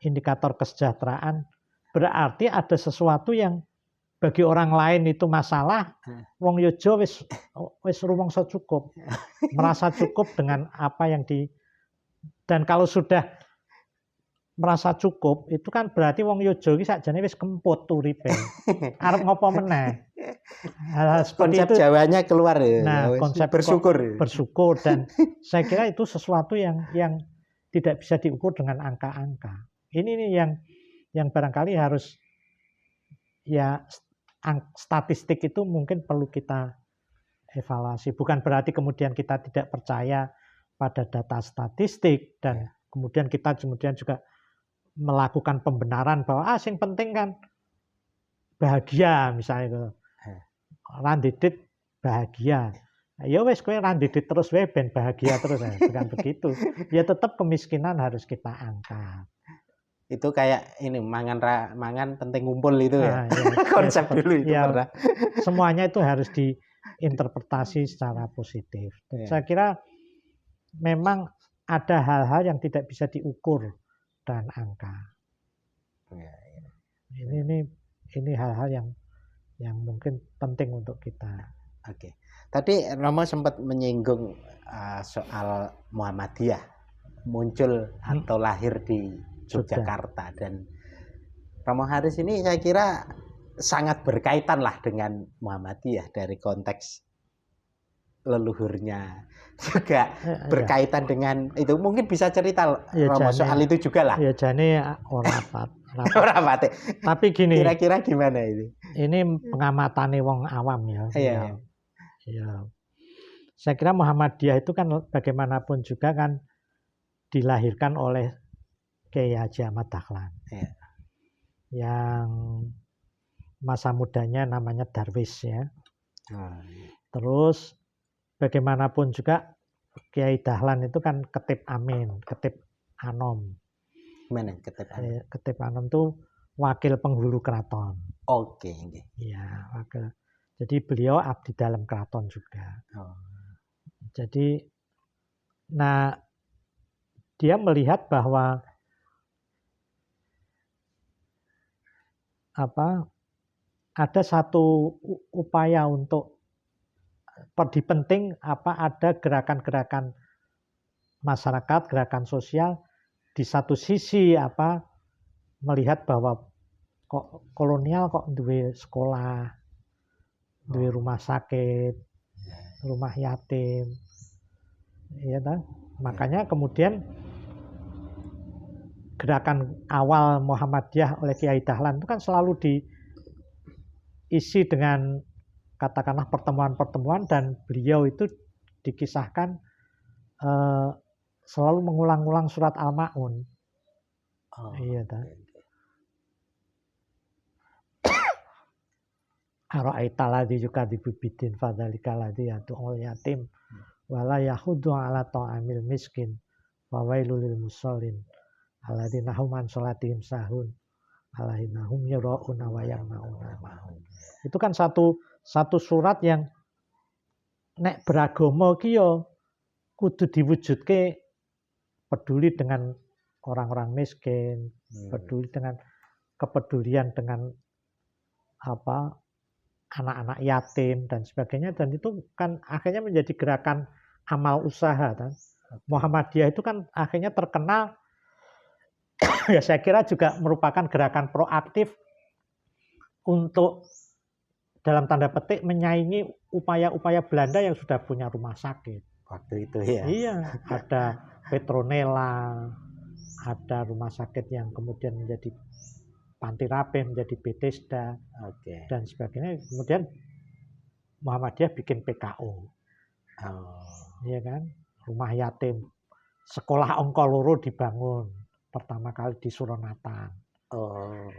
indikator kesejahteraan, berarti ada sesuatu yang bagi orang lain itu masalah, wong Yojo wis rumangsa cukup, merasa cukup dengan apa yang dan kalau sudah merasa cukup itu kan berarti wong Yojo iki sakjane wis kemput uripe. Arep ngopo meneh. Konsep itu, Jawanya keluar ya. Nah, konsep bersyukur dan saya kira itu sesuatu yang tidak bisa diukur dengan angka-angka. Ini yang barangkali harus ya statistik itu mungkin perlu kita evaluasi. Bukan berarti kemudian kita tidak percaya pada data statistik dan kemudian kita juga melakukan pembenaran bahwa yang penting kan bahagia misalnya itu. Randidit bahagia. Ya wes kowe randidit terus wae ben bahagia terus ya. Bukan begitu. Ya tetap kemiskinan harus kita angkat. Itu kayak ini mangan penting ngumpul itu ya. Konsep ya, dulu itu ya, pernah. Semuanya itu harus diinterpretasi secara positif. Saya kira memang ada hal-hal yang tidak bisa diukur dan angka. Ini hal-hal yang mungkin penting untuk kita. Oke. Tadi Romo sempat menyinggung soal Muhammadiyah muncul atau lahir di Yogyakarta dan Romo Haris ini saya kira sangat berkaitan lah dengan Muhammadiyah dari konteks leluhurnya juga berkaitan dengan itu. Mungkin bisa cerita Romo soal itu juga lah. Ya jane ora pate. Tapi gini. Kira-kira gimana ini? Ini pengamatane wong awam ya. Iya. Ya. Saya kira Muhammadiyah itu kan bagaimanapun juga kan dilahirkan oleh Kiai Haji Ahmad Dahlan. Iya. Yang masa mudanya namanya Darwis ya. Terus bagaimanapun juga Kiai Dahlan itu kan Ketip Amin, Ketip Anom. Gimana Ketip Anom? Ketip Anom itu wakil penghulu keraton. Oke. Ya, wakil. Jadi beliau abdi dalam keraton juga. Jadi, dia melihat bahwa ada satu upaya untuk penting ada gerakan-gerakan masyarakat, gerakan sosial di satu sisi melihat bahwa kok kolonial kok duwe sekolah, duwe rumah sakit, rumah yatim. Ya kan? Makanya kemudian gerakan awal Muhammadiyah oleh Kiai Dahlan itu kan selalu diisi dengan katakanlah pertemuan-pertemuan dan beliau itu dikisahkan selalu mengulang-ulang surat Al-Ma'un. Iya kan? Ara'aita ladzi yukadzibu bid-din fadzalika ladzi yad'ul yatim wala yahuddu 'ala ta'amil miskin wa wailul lil musallin alladzina hum an sholatihim sahun alladzina hum yura'una wa yamna'una ma'hum. Itu kan satu surat yang nek beragama ki ya kudu diwujudke peduli dengan orang-orang miskin, peduli dengan kepedulian dengan anak-anak yatim dan sebagainya, dan itu kan akhirnya menjadi gerakan amal usaha kan. Muhammadiyah itu kan akhirnya terkenal ya saya kira juga merupakan gerakan proaktif untuk dalam tanda petik menyaingi upaya-upaya Belanda yang sudah punya rumah sakit. Waktu itu ya. Iya, ada Petronella, ada rumah sakit yang kemudian menjadi Panti Rapih, menjadi Bethesda, dan sebagainya. Kemudian Muhammadiyah bikin PKO. Iya kan? Rumah yatim. Sekolah Ongko Loro dibangun pertama kali di Suronatan.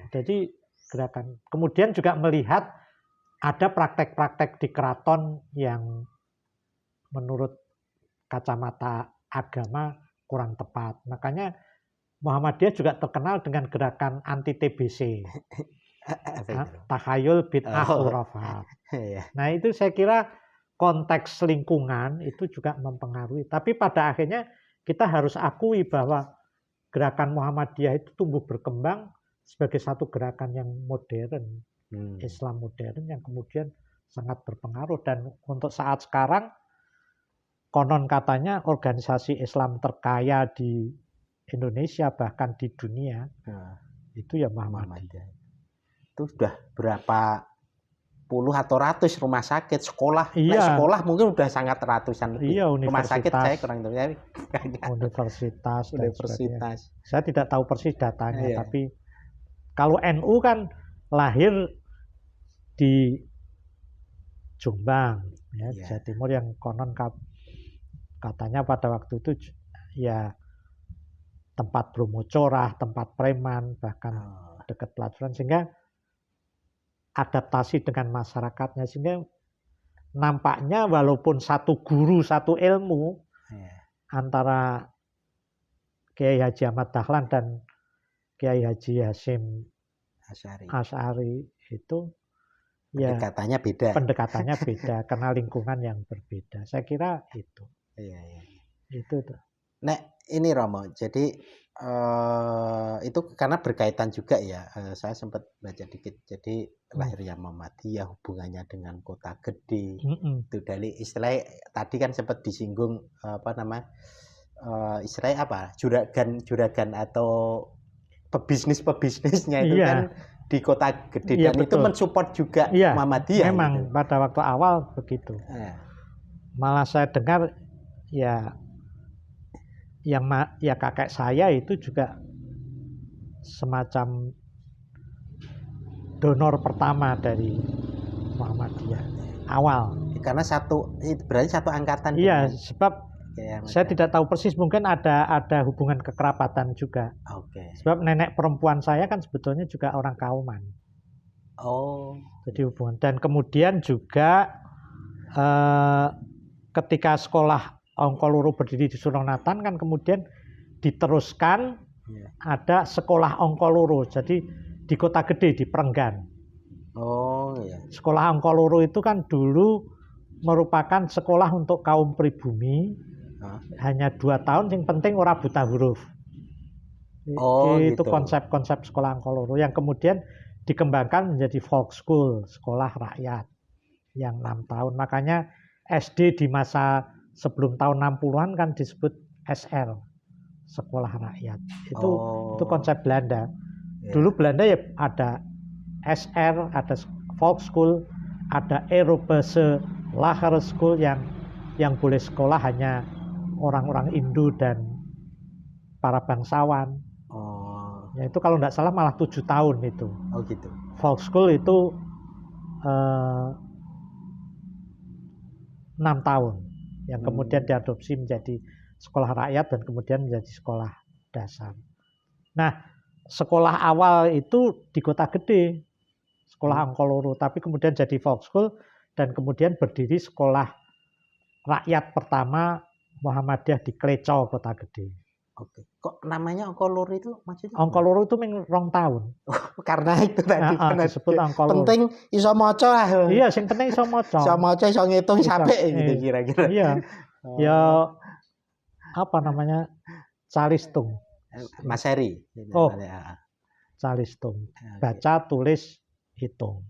Jadi gerakan. Kemudian juga melihat ada praktek-praktek di keraton yang menurut kacamata agama kurang tepat. Makanya Muhammadiyah juga terkenal dengan gerakan anti TBC. Takhayul bid'ah khurafat. Nah itu saya kira konteks lingkungan itu juga mempengaruhi. Tapi pada akhirnya kita harus akui bahwa gerakan Muhammadiyah itu tumbuh berkembang sebagai satu gerakan yang modern, Islam modern yang kemudian sangat berpengaruh. Dan untuk saat sekarang, konon katanya organisasi Islam terkaya di Indonesia bahkan di dunia itu ya Muhammadiyah. Itu sudah berapa puluh atau ratus rumah sakit, sekolah. Iya. Sekolah mungkin udah sangat ratusan lebih. Iya, rumah sakit saya kurang tahu. Universitas. Saya tidak tahu persis datanya, tapi kalau NU kan lahir di Jombang, ya, di Jawa Timur yang konon katanya pada waktu itu ya tempat Bromo Corah, tempat preman, bahkan dekat pelacuran, sehingga adaptasi dengan masyarakatnya, sehingga nampaknya walaupun satu guru satu ilmu antara Kiai Haji Ahmad Dahlan dan Kiai Haji Hasyim Asy'ari itu pendekatannya beda karena lingkungan yang berbeda. Saya kira itu. Itu tuh. Ini Romo, jadi itu karena berkaitan juga ya, saya sempat baca dikit, jadi lahirnya Muhammadiyah hubungannya dengan kota gede, itu dari istilah tadi kan sempat disinggung istilahnya apa, juragan atau pebisnisnya itu kan di kota gede, dan betul. Itu mensupport juga Muhammadiyah. Memang gitu. Pada waktu awal begitu. Malah saya dengar ya kakek saya itu juga semacam donor pertama dari Muhammadiyah awal. Karena berarti satu angkatan. Iya, sebab saya tidak tahu persis, mungkin ada hubungan kekerabatan juga. Sebab nenek perempuan saya kan sebetulnya juga orang Kauman. Jadi hubungan. Dan kemudian juga ketika sekolah Ongkoloro berdiri di Suronatan kan kemudian diteruskan ada sekolah Ongkoloro, jadi di Kota Gede di Prenggan. Sekolah Ongkoloro itu kan dulu merupakan sekolah untuk kaum pribumi, hanya 2 tahun, yang penting ora buta huruf. Itu konsep sekolah Ongkoloro yang kemudian dikembangkan menjadi folk school, sekolah rakyat yang 6 tahun. Makanya SD di masa sebelum tahun 60-an kan disebut SR, sekolah rakyat. Itu konsep Belanda. Dulu Belanda ya ada SR, ada folk school, ada Europese Lager School yang boleh sekolah hanya orang-orang Hindu dan para bangsawan. Ya itu kalau tidak salah malah 7 tahun itu. Gitu. Folk school itu 6 tahun. Yang kemudian diadopsi menjadi sekolah rakyat dan kemudian menjadi sekolah dasar. Nah, sekolah awal itu di Kota Gede, sekolah Ongkoloro, tapi kemudian jadi folk school dan kemudian berdiri sekolah rakyat pertama Muhammadiyah di Kleco, Kota Gede. Kok namanya Ongkoloro itu maksudnya? Ongkoloro itu 2 tahun. Karena itu tadi disebut Ongkoloro. Penting iso maca lah. Iya, sing penting iso maca. Iso maca, iso ngitung sampai gitu kira-kira. Iya. Ya apa namanya? Calistung. Maseri. Calistung. Baca, tulis, hitung.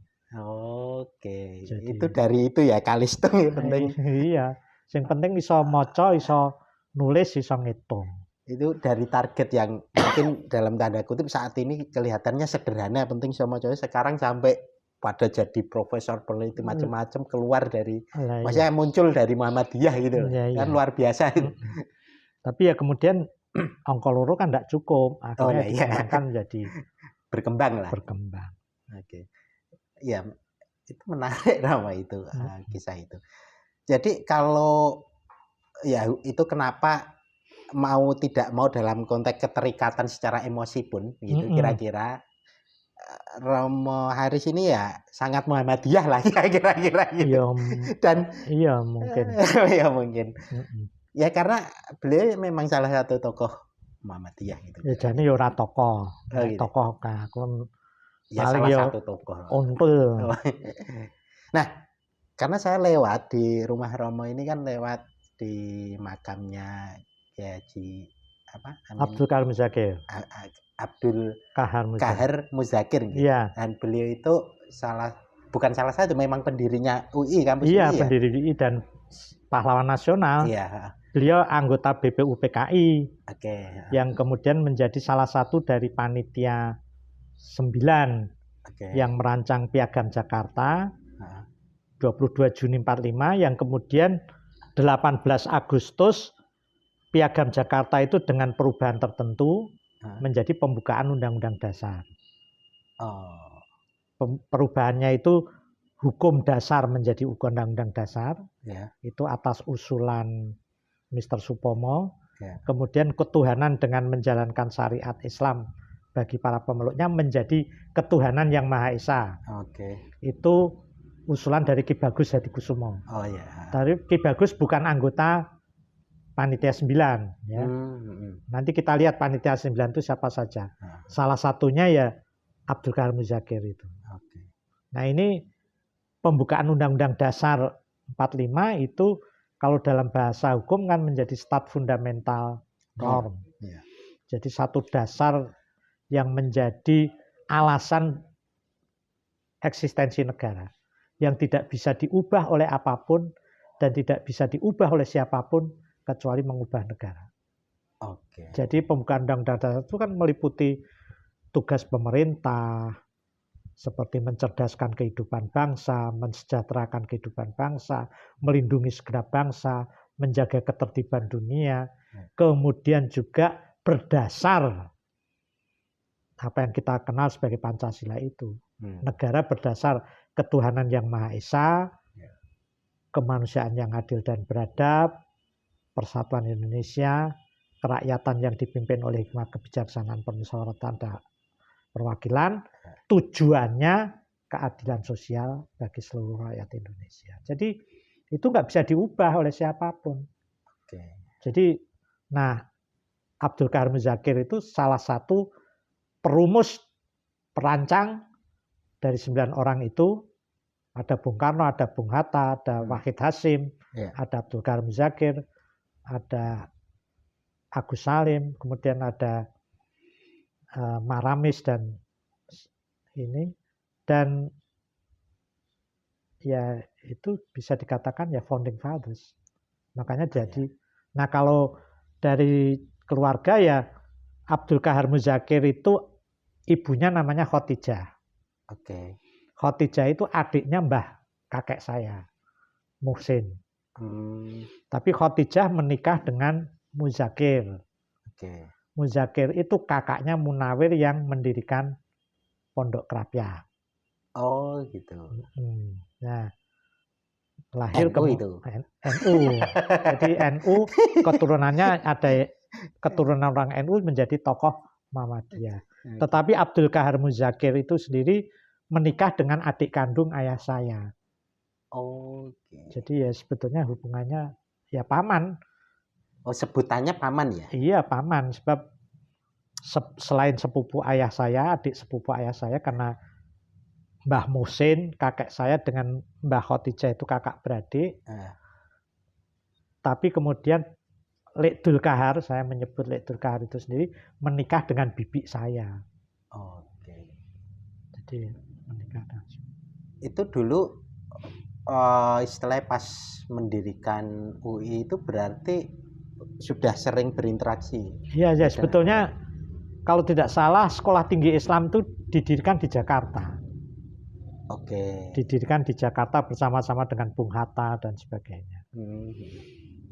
Jadi, itu dari itu ya, Calistung ya penting. Iya. Sing penting iso maca, iso nulis, iso ngitung. Itu dari target yang mungkin dalam tanda kutip saat ini kelihatannya sederhana, penting sama cowok, sekarang sampai pada jadi profesor peneliti macam-macam keluar dari, maksudnya muncul dari Muhammadiyah gitu, kan luar biasa. Tapi ya kemudian Ongkoloro kan tidak cukup, akhirnya dikembangkan menjadi berkembang lah. Ya itu menarik Rama itu kisah itu. Jadi kalau ya itu kenapa mau tidak mau dalam konteks keterikatan secara emosi pun gitu, kira-kira Romo Haris ini ya sangat Muhammadiyah lah kira-kira gitu. Iya mungkin. Ya mungkin. Ya karena beliau memang salah satu tokoh Muhammadiyah gitu. Ya jadi ora tokoh. Tokoh kan ya salah satu tokoh. Untul. Nah, Karena saya lewat di rumah Romo ini kan lewat di makamnya Kiai Haji apa Amin Abdul Karim Muzakir. Abdul Kahar Muzakir. Kahar Muzakir gitu. Iya. Dan beliau itu bukan salah satu, memang pendirinya UI, kampus UI ya. Pendiri UI dan pahlawan nasional. Iya. Beliau anggota BPUPKI. Oke. Yang kemudian menjadi salah satu dari panitia 9 yang merancang Piagam Jakarta 22 Juni 45, yang kemudian 18 Agustus Piagam Jakarta itu dengan perubahan tertentu menjadi pembukaan Undang-Undang Dasar. Perubahannya itu hukum dasar menjadi Undang-Undang Dasar, itu atas usulan Mr. Supomo. Kemudian ketuhanan dengan menjalankan syariat Islam bagi para pemeluknya menjadi ketuhanan yang Maha Esa. Itu usulan dari Ki Bagus Hadikusumo. Dari Ki Bagus bukan anggota panitia 9 ya. Nanti kita lihat panitia 9 itu siapa saja. Salah satunya ya Abdul Karim Muzakir itu. Nah, ini pembukaan Undang-Undang Dasar 45 itu kalau dalam bahasa hukum kan menjadi stat fundamental norm. Jadi satu dasar yang menjadi alasan eksistensi negara, yang tidak bisa diubah oleh apapun dan tidak bisa diubah oleh siapapun kecuali mengubah negara. Jadi pembukaan Undang-Undang Dasar itu kan meliputi tugas pemerintah seperti mencerdaskan kehidupan bangsa, mensejahterakan kehidupan bangsa, melindungi segenap bangsa, menjaga ketertiban dunia, kemudian juga berdasar apa yang kita kenal sebagai Pancasila itu. Negara berdasar ketuhanan yang Maha Esa, kemanusiaan yang adil dan beradab, persatuan Indonesia, kerakyatan yang dipimpin oleh hikmah kebijaksanaan permusyawaratan dan perwakilan, tujuannya keadilan sosial bagi seluruh rakyat Indonesia. Jadi itu nggak bisa diubah oleh siapapun. Jadi, nah Abdul Karim Muzakir itu salah satu perumus perancang dari 9 orang itu. Ada Bung Karno, ada Bung Hatta, ada Wahid Hasyim, ada Abdul Karim Muzakir, ada Agus Salim, kemudian ada Maramis dan ini, dan ya itu bisa dikatakan ya founding fathers. Makanya jadi, nah kalau dari keluarga ya Abdul Kahar Muzakir itu ibunya namanya Khotijah. Khotijah itu adiknya mbah kakek saya, Muhsin. Tapi Khotijah menikah dengan Muzakir. Muzakir itu kakaknya Munawir yang mendirikan Pondok Krapia. Gitu. Nah, lahir NU itu. NU. Jadi NU keturunannya ada keturunan orang NU menjadi tokoh Muhammadiyah. Tetapi Abdul Kahar Muzakir itu sendiri menikah dengan adik kandung ayah saya. Jadi ya sebetulnya hubungannya ya paman. Sebutannya paman ya? Iya, paman. Sebab selain sepupu ayah saya, adik sepupu ayah saya, karena Mbah Muhsin, kakek saya, dengan Mbah Khotijah itu kakak beradik. Tapi kemudian Lek Dul Kahar, saya menyebut Lek Dul Kahar itu sendiri, menikah dengan bibi saya. Jadi menikah dengan itu dulu istilahnya pas mendirikan UI itu berarti sudah sering berinteraksi. Iya, ya sebetulnya kalau tidak salah sekolah tinggi Islam itu didirikan di Jakarta. Didirikan di Jakarta bersama-sama dengan Bung Hatta dan sebagainya.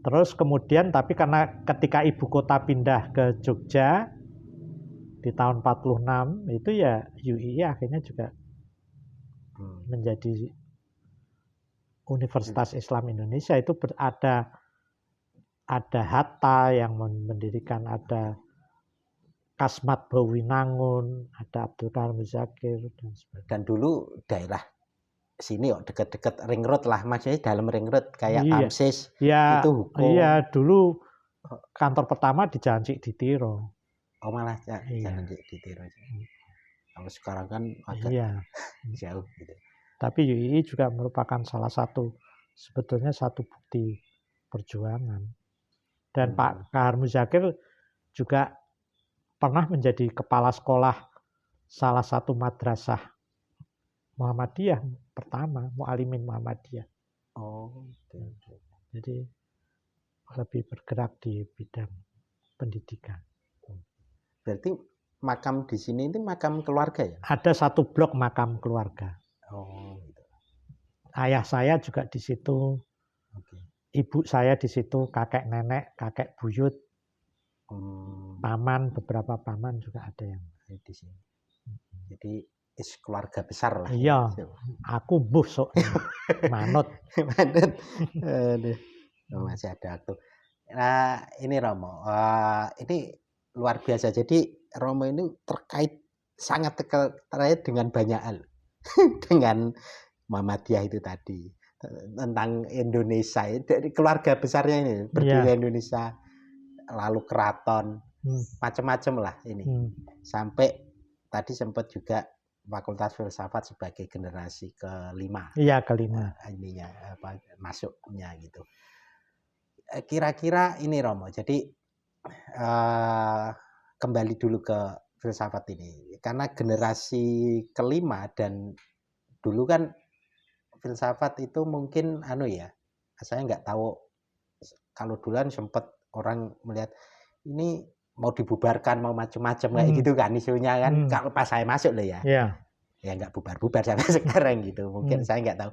Terus kemudian tapi karena ketika ibu kota pindah ke Jogja di tahun 46 itu ya UI akhirnya juga menjadi Universitas Islam Indonesia. Itu ada Hatta yang mendirikan, ada Kasmat Bawinangun, ada Abdul Karim Muzakir dan sebagainya. Dan dulu daerah sini dekat-dekat ring road lah, maksudnya dalam ring road kayak Tamsis itu hukum. Iya, dulu kantor pertama di Jalan Cik Ditiro. Malah Jalan Cik Ditiro. Kalau sekarang kan agak jauh gitu. Tapi UII juga merupakan salah satu, sebetulnya satu bukti perjuangan. Dan Pak Kahar Muzakir juga pernah menjadi kepala sekolah salah satu madrasah Muhammadiyah pertama, Mu'alimin Muhammadiyah. Oh, Jadi lebih bergerak di bidang pendidikan. Berarti makam di sini ini makam keluarga ya? Ada satu blok makam keluarga. Oh, gitu. Ayah saya juga di situ, Oke. ibu saya di situ, kakek nenek, kakek buyut, paman, beberapa paman juga ada yang di sini. Jadi keluarga besar lah. Iya, aku mbuh sok manut. Manut. Aduh. Masih ada waktu. Nah, ini Romo. Ini luar biasa. Jadi Romo ini sangat terkait dengan banyak hal. Dengan Muhammadiyah itu tadi. Tentang Indonesia. Dari keluarga besarnya ini. Berdiri Indonesia. Lalu keraton. Macam-macam lah ini. Sampai tadi sempat juga Fakultas Filsafat sebagai generasi kelima. Iya, kelima. Ininya masuknya gitu. Kira-kira ini Romo. Jadi kembali dulu ke filsafat ini. Karena generasi kelima dan dulu kan filsafat itu mungkin saya nggak tahu, kalau duluan sempat orang melihat ini mau dibubarkan, mau macam-macam kayak gitu kan isunya kan. Kalau pas saya masuk loh ya. Ya nggak bubar-bubar sampai sekarang gitu. Mungkin saya nggak tahu.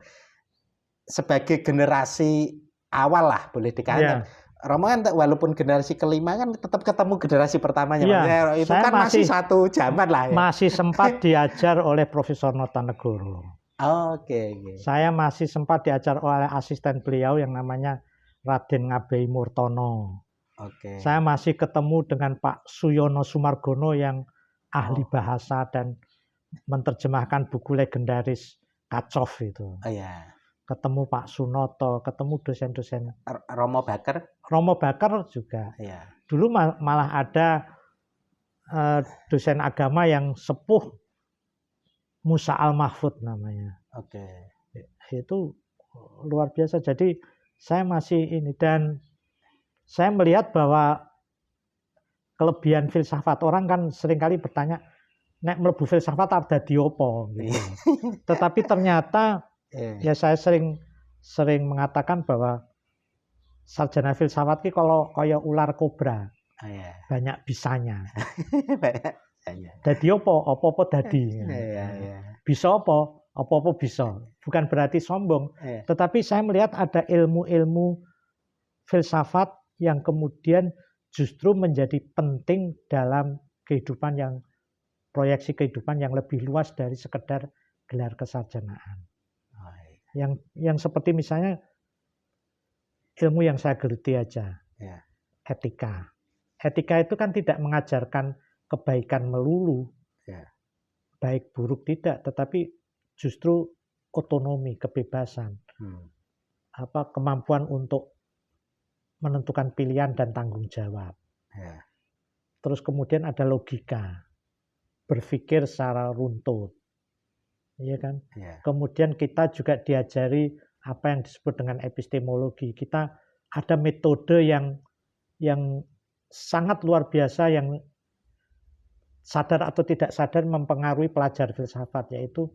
Sebagai generasi awal lah boleh dikatakan. Romo kan walaupun generasi kelima kan tetap ketemu generasi pertamanya. Itu kan masih satu zaman lah ya. Masih sempat diajar oleh Profesor Notonegoro. Oke. Saya masih sempat diajar oleh asisten beliau yang namanya Raden Ngabei Murtono. Saya masih ketemu dengan Pak Suyono Sumargono yang ahli bahasa dan menerjemahkan buku legendaris Kacov itu. Ketemu Pak Sunoto, ketemu dosen-dosen. Romo Bakar juga. Dulu malah ada dosen agama yang sepuh, Musa Al-Mahfud namanya. Itu luar biasa. Jadi saya masih ini, dan saya melihat bahwa kelebihan filsafat, orang kan seringkali bertanya, nek mlebu filsafat ada diopo gitu. Tetapi ternyata ya saya sering mengatakan bahwa sarjana filsafat ki kalau kaya ular kobra. Banyak bisanya. Dadi apa dadi. Bisa apa bisa. Bukan berarti sombong, tetapi saya melihat ada ilmu-ilmu filsafat yang kemudian justru menjadi penting dalam proyeksi kehidupan yang lebih luas dari sekedar gelar kesarjanaan. Yang seperti misalnya ilmu yang saya geluti aja, etika. Etika itu kan tidak mengajarkan kebaikan melulu, baik buruk tidak, tetapi justru otonomi, kebebasan, kemampuan untuk menentukan pilihan dan tanggung jawab. Terus kemudian ada logika, berpikir secara runtut, iya kan? Kemudian kita juga diajari apa yang disebut dengan epistemologi. Kita ada metode yang sangat luar biasa yang sadar atau tidak sadar mempengaruhi pelajar filsafat, yaitu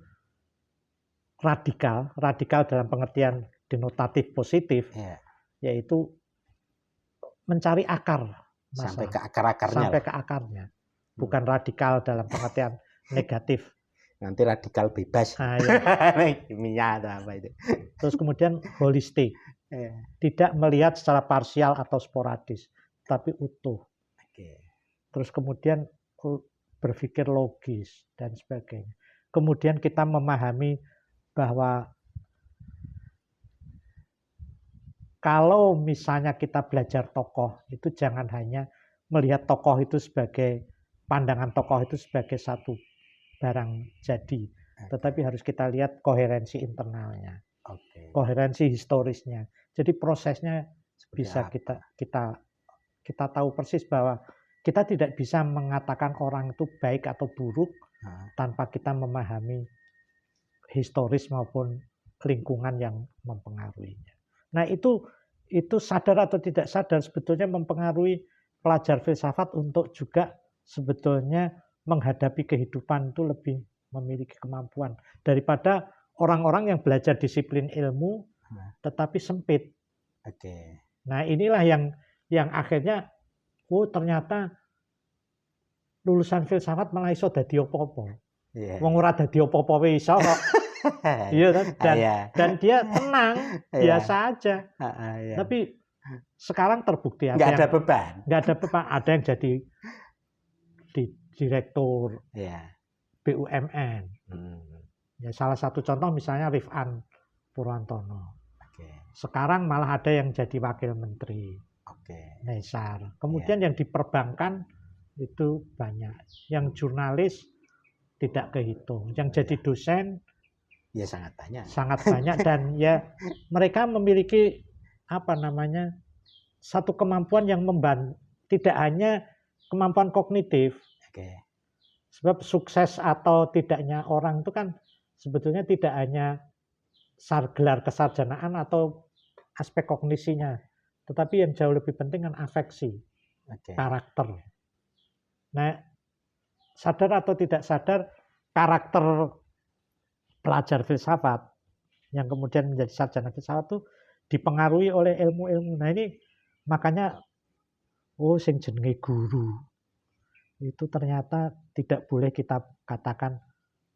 radikal dalam pengertian denotatif positif, yaitu mencari akar masalah, sampai ke akarnya, bukan radikal dalam pengertian negatif. Nanti radikal bebas, kimia atau apa itu. Terus kemudian holistik, tidak melihat secara parsial atau sporadis, tapi utuh. Terus kemudian berpikir logis dan sebagainya. Kemudian kita memahami bahwa kalau misalnya kita belajar tokoh, itu jangan hanya melihat tokoh itu sebagai, pandangan tokoh itu sebagai satu barang jadi, tetapi harus kita lihat koherensi internalnya, koherensi historisnya. Jadi prosesnya bisa kita tahu persis bahwa kita tidak bisa mengatakan orang itu baik atau buruk tanpa kita memahami historis maupun lingkungan yang mempengaruhinya. Nah itu sadar atau tidak sadar sebetulnya mempengaruhi pelajar filsafat untuk juga sebetulnya menghadapi kehidupan itu lebih memiliki kemampuan daripada orang-orang yang belajar disiplin ilmu tetapi sempit. Oke. Nah inilah yang akhirnya ternyata lulusan filsafat malah iso dadi opo-opo. Wong ora dadi opo-opo wae iso kok. Iya kan? Dan dia tenang, biasa aja. Tapi sekarang terbukti nggak ada beban. Nggak ada beban. Ada yang jadi direktur BUMN. Ya, salah satu contoh misalnya Rifan Purwantono. Sekarang malah ada yang jadi wakil menteri. Nesar. Kemudian yang di perbankan itu banyak. Yang jurnalis tidak kehitung. Yang jadi dosen ya sangat banyak. Sangat banyak dan ya mereka memiliki satu kemampuan yang membantu, tidak hanya kemampuan kognitif. Sebab sukses atau tidaknya orang itu kan sebetulnya tidak hanya gelar kesarjanaan atau aspek kognisinya, tetapi yang jauh lebih penting kan afeksi, karakter. Nah, sadar atau tidak sadar karakter pelajar filsafat yang kemudian menjadi sarjana filsafat itu dipengaruhi oleh ilmu-ilmu. Nah ini makanya sing jenenge guru itu ternyata tidak boleh kita katakan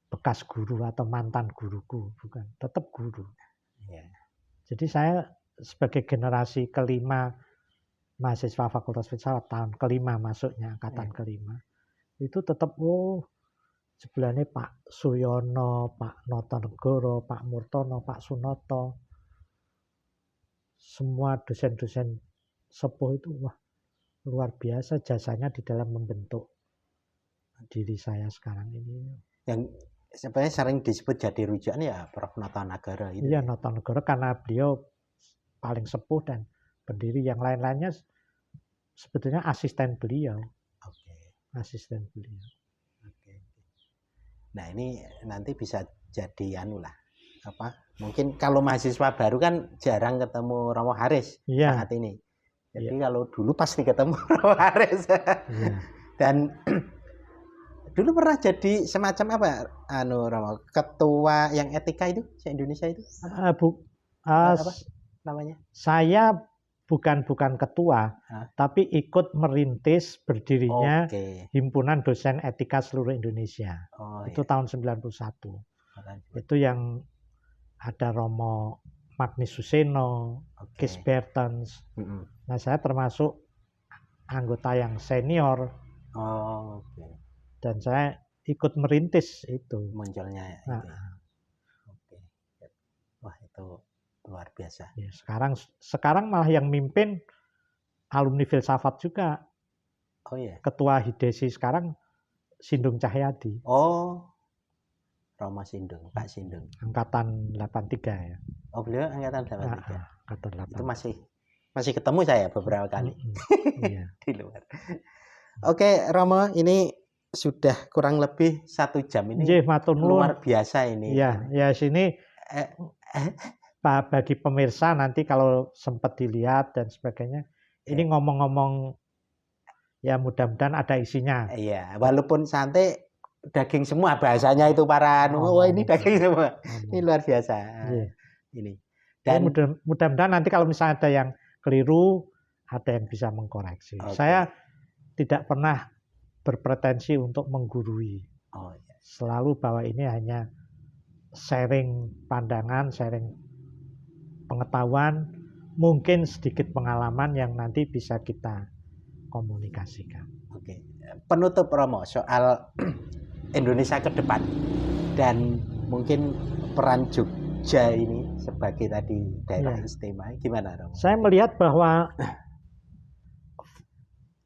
bekas guru atau mantan guruku, bukan, tetap guru. Jadi saya sebagai generasi kelima mahasiswa Fakultas Filsafat tahun kelima masuknya angkatan kelima itu tetap sebelahnya Pak Suyono, Pak Notonegoro, Pak Murtono, Pak Sunoto, semua dosen-dosen sepuh itu luar biasa jasanya di dalam membentuk diri saya sekarang ini. Yang sebenarnya sering disebut jadi rujukan ya Prof. Notonegoro itu. Iya, Notonegoro karena beliau paling sepuh dan pendiri, yang lain-lainnya sebetulnya asisten beliau. Asisten beliau. Nah ini nanti bisa jadi mungkin kalau mahasiswa baru kan jarang ketemu Romo Haris saat ini. Jadi kalau dulu pasti ketemu Romo Haris. Dan dulu pernah jadi semacam Romo, ketua yang etika itu se-Indonesia itu? Apa namanya? Saya bukan ketua, tapi ikut merintis berdirinya Himpunan Dosen Etika Seluruh Indonesia. Itu tahun 91. Itu yang ada Romo Magnis Suseno, Kees Bertens. Nah, saya termasuk anggota yang senior. Dan saya ikut merintis itu. Munculnya Wah, itu luar biasa. Ya, sekarang malah yang mimpin alumni filsafat juga. Ketua Hidesi sekarang Sindung Cahyadi. Romo Sindung, Pak Sindung. Angkatan 83 ya. Beliau angkatan 83. Angkatan 83. Itu masih ketemu saya beberapa kali. Di luar. Oke, Romo, ini sudah kurang lebih 1 jam ini. Luar biasa ini. Ya sini bagi pemirsa nanti kalau sempat dilihat dan sebagainya, ini ngomong-ngomong ya mudah-mudahan ada isinya. Iya, walaupun santai daging semua bahasanya itu para ini daging semua. Ini luar biasa. Ini. Dan mudah-mudahan nanti kalau misalnya ada yang keliru, ada yang bisa mengkoreksi. Saya tidak pernah berpretensi untuk menggurui. Selalu bahwa ini hanya sharing pandangan, sharing pengetahuan, mungkin sedikit pengalaman yang nanti bisa kita komunikasikan. Penutup Romo soal Indonesia ke depan dan mungkin peran Jogja ini sebagai tadi daerah istimewa, gimana Romo? Saya melihat bahwa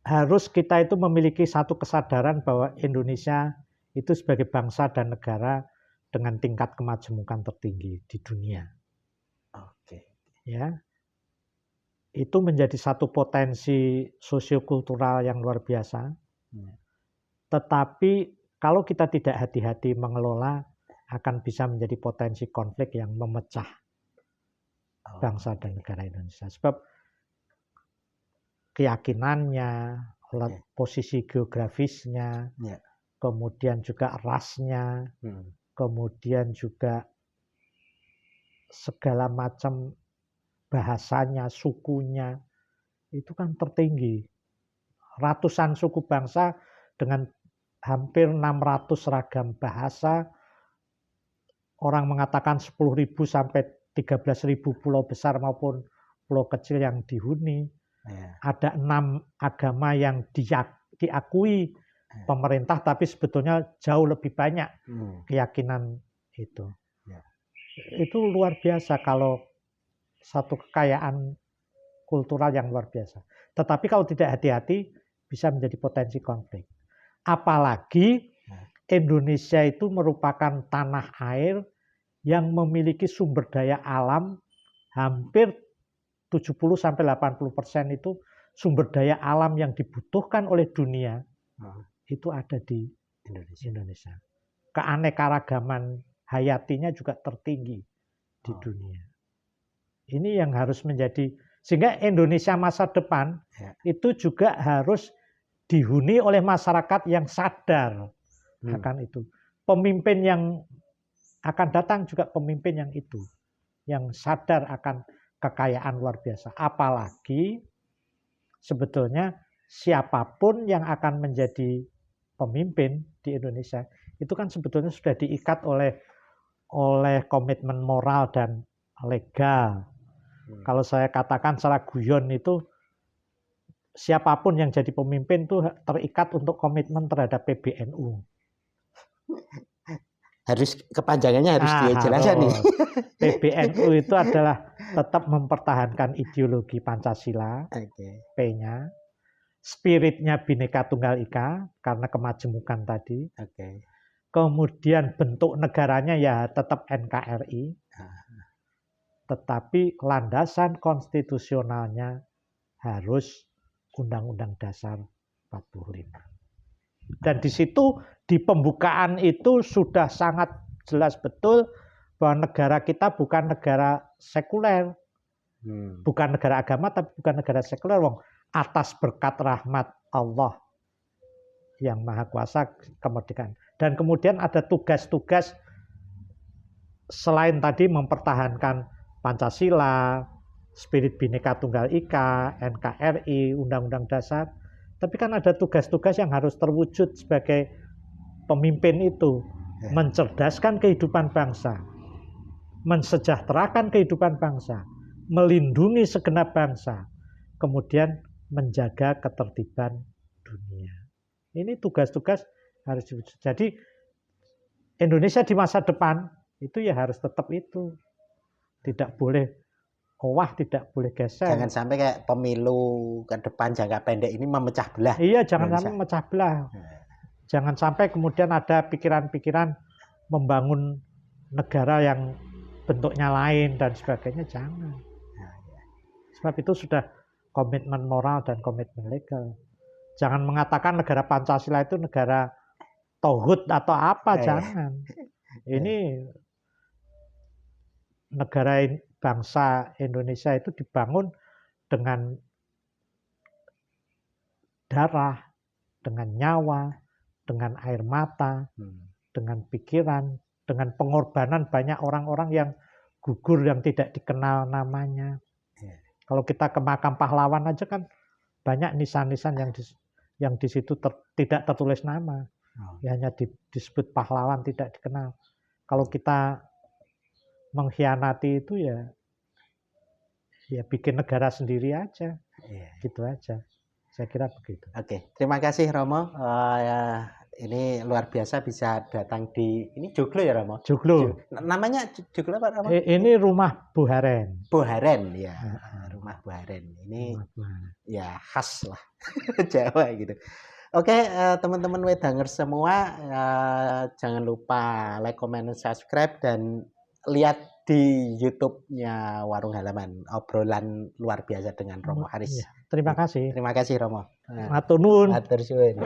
harus kita itu memiliki satu kesadaran bahwa Indonesia itu sebagai bangsa dan negara dengan tingkat kemajemukan tertinggi di dunia. Ya, itu menjadi satu potensi sosiokultural yang luar biasa. Tetapi kalau kita tidak hati-hati mengelola, akan bisa menjadi potensi konflik yang memecah bangsa dan negara Indonesia. Sebab keyakinannya, posisi geografisnya, kemudian juga rasnya, kemudian juga segala macam bahasanya, sukunya, itu kan tertinggi. Ratusan suku bangsa dengan hampir 600 ragam bahasa, orang mengatakan 10.000 sampai 13.000 pulau besar maupun pulau kecil yang dihuni. Ada 6 agama yang diakui pemerintah, tapi sebetulnya jauh lebih banyak keyakinan itu. Itu luar biasa kalau satu kekayaan kultural yang luar biasa. Tetapi kalau tidak hati-hati bisa menjadi potensi konflik. Apalagi Indonesia itu merupakan tanah air yang memiliki sumber daya alam hampir 70-80% itu sumber daya alam yang dibutuhkan oleh dunia itu ada di Indonesia. Keanekaragaman hayatinya juga tertinggi di dunia. Ini yang harus menjadi, sehingga Indonesia masa depan itu juga harus dihuni oleh masyarakat yang sadar akan itu. Pemimpin yang akan datang juga pemimpin yang itu, yang sadar akan kekayaan luar biasa. Apalagi sebetulnya siapapun yang akan menjadi pemimpin di Indonesia itu kan sebetulnya sudah diikat oleh komitmen moral dan legal. Kalau saya katakan secara guyon itu siapapun yang jadi pemimpin itu terikat untuk komitmen terhadap PBNU. Harus kepanjangannya harus dijelaskan nih. PBNU itu adalah tetap mempertahankan ideologi Pancasila, P-nya, spiritnya Bhinneka Tunggal Ika karena kemajemukan tadi. Kemudian bentuk negaranya ya tetap NKRI, tetapi landasan konstitusionalnya harus Undang-Undang Dasar 45. Dan di situ di pembukaan itu sudah sangat jelas betul bahwa negara kita bukan negara sekuler, bukan negara agama, tapi bukan negara sekuler. Wong atas berkat rahmat Allah yang Maha Kuasa kemerdekaan. Dan kemudian ada tugas-tugas selain tadi mempertahankan Pancasila, spirit Bhinneka Tunggal Ika, NKRI, Undang-Undang Dasar. Tapi kan ada tugas-tugas yang harus terwujud sebagai pemimpin itu. Mencerdaskan kehidupan bangsa, mensejahterakan kehidupan bangsa, melindungi segenap bangsa, kemudian menjaga ketertiban dunia. Ini tugas-tugas harus diwujud. Jadi Indonesia di masa depan itu ya harus tetap itu. Tidak boleh tidak boleh geser. Jangan sampai kayak pemilu ke depan jangka pendek ini memecah belah. Iya, jangan sampai memecah belah. Jangan sampai kemudian ada pikiran-pikiran membangun negara yang bentuknya lain dan sebagainya, jangan. Sebab itu sudah komitmen moral dan komitmen legal. Jangan mengatakan negara Pancasila itu negara tauhid atau apa, jangan. Ini negara bangsa Indonesia itu dibangun dengan darah, dengan nyawa, dengan air mata, dengan pikiran, dengan pengorbanan banyak orang-orang yang gugur yang tidak dikenal namanya. Kalau kita ke makam pahlawan aja kan banyak nisan-nisan yang di situ tidak tertulis nama, hanya disebut pahlawan tidak dikenal. Kalau kita mengkhianati itu ya bikin negara sendiri aja, gitu aja. Saya kira begitu. Oke, terima kasih Romo. Ini luar biasa bisa datang di ini Joglo ya Romo. Joglo. Namanya Joglo apa Romo? Ini rumah Boharen. Boharen ya, rumah Boharen. Ini ya khas lah Jawa gitu. Oke, teman-teman Wedangers semua, jangan lupa like, comment, dan subscribe, dan lihat di YouTube-nya Warung Halaman, obrolan luar biasa dengan Romo Haris. Terima kasih. Terima kasih Romo. Matur nuwun. Matur suwun.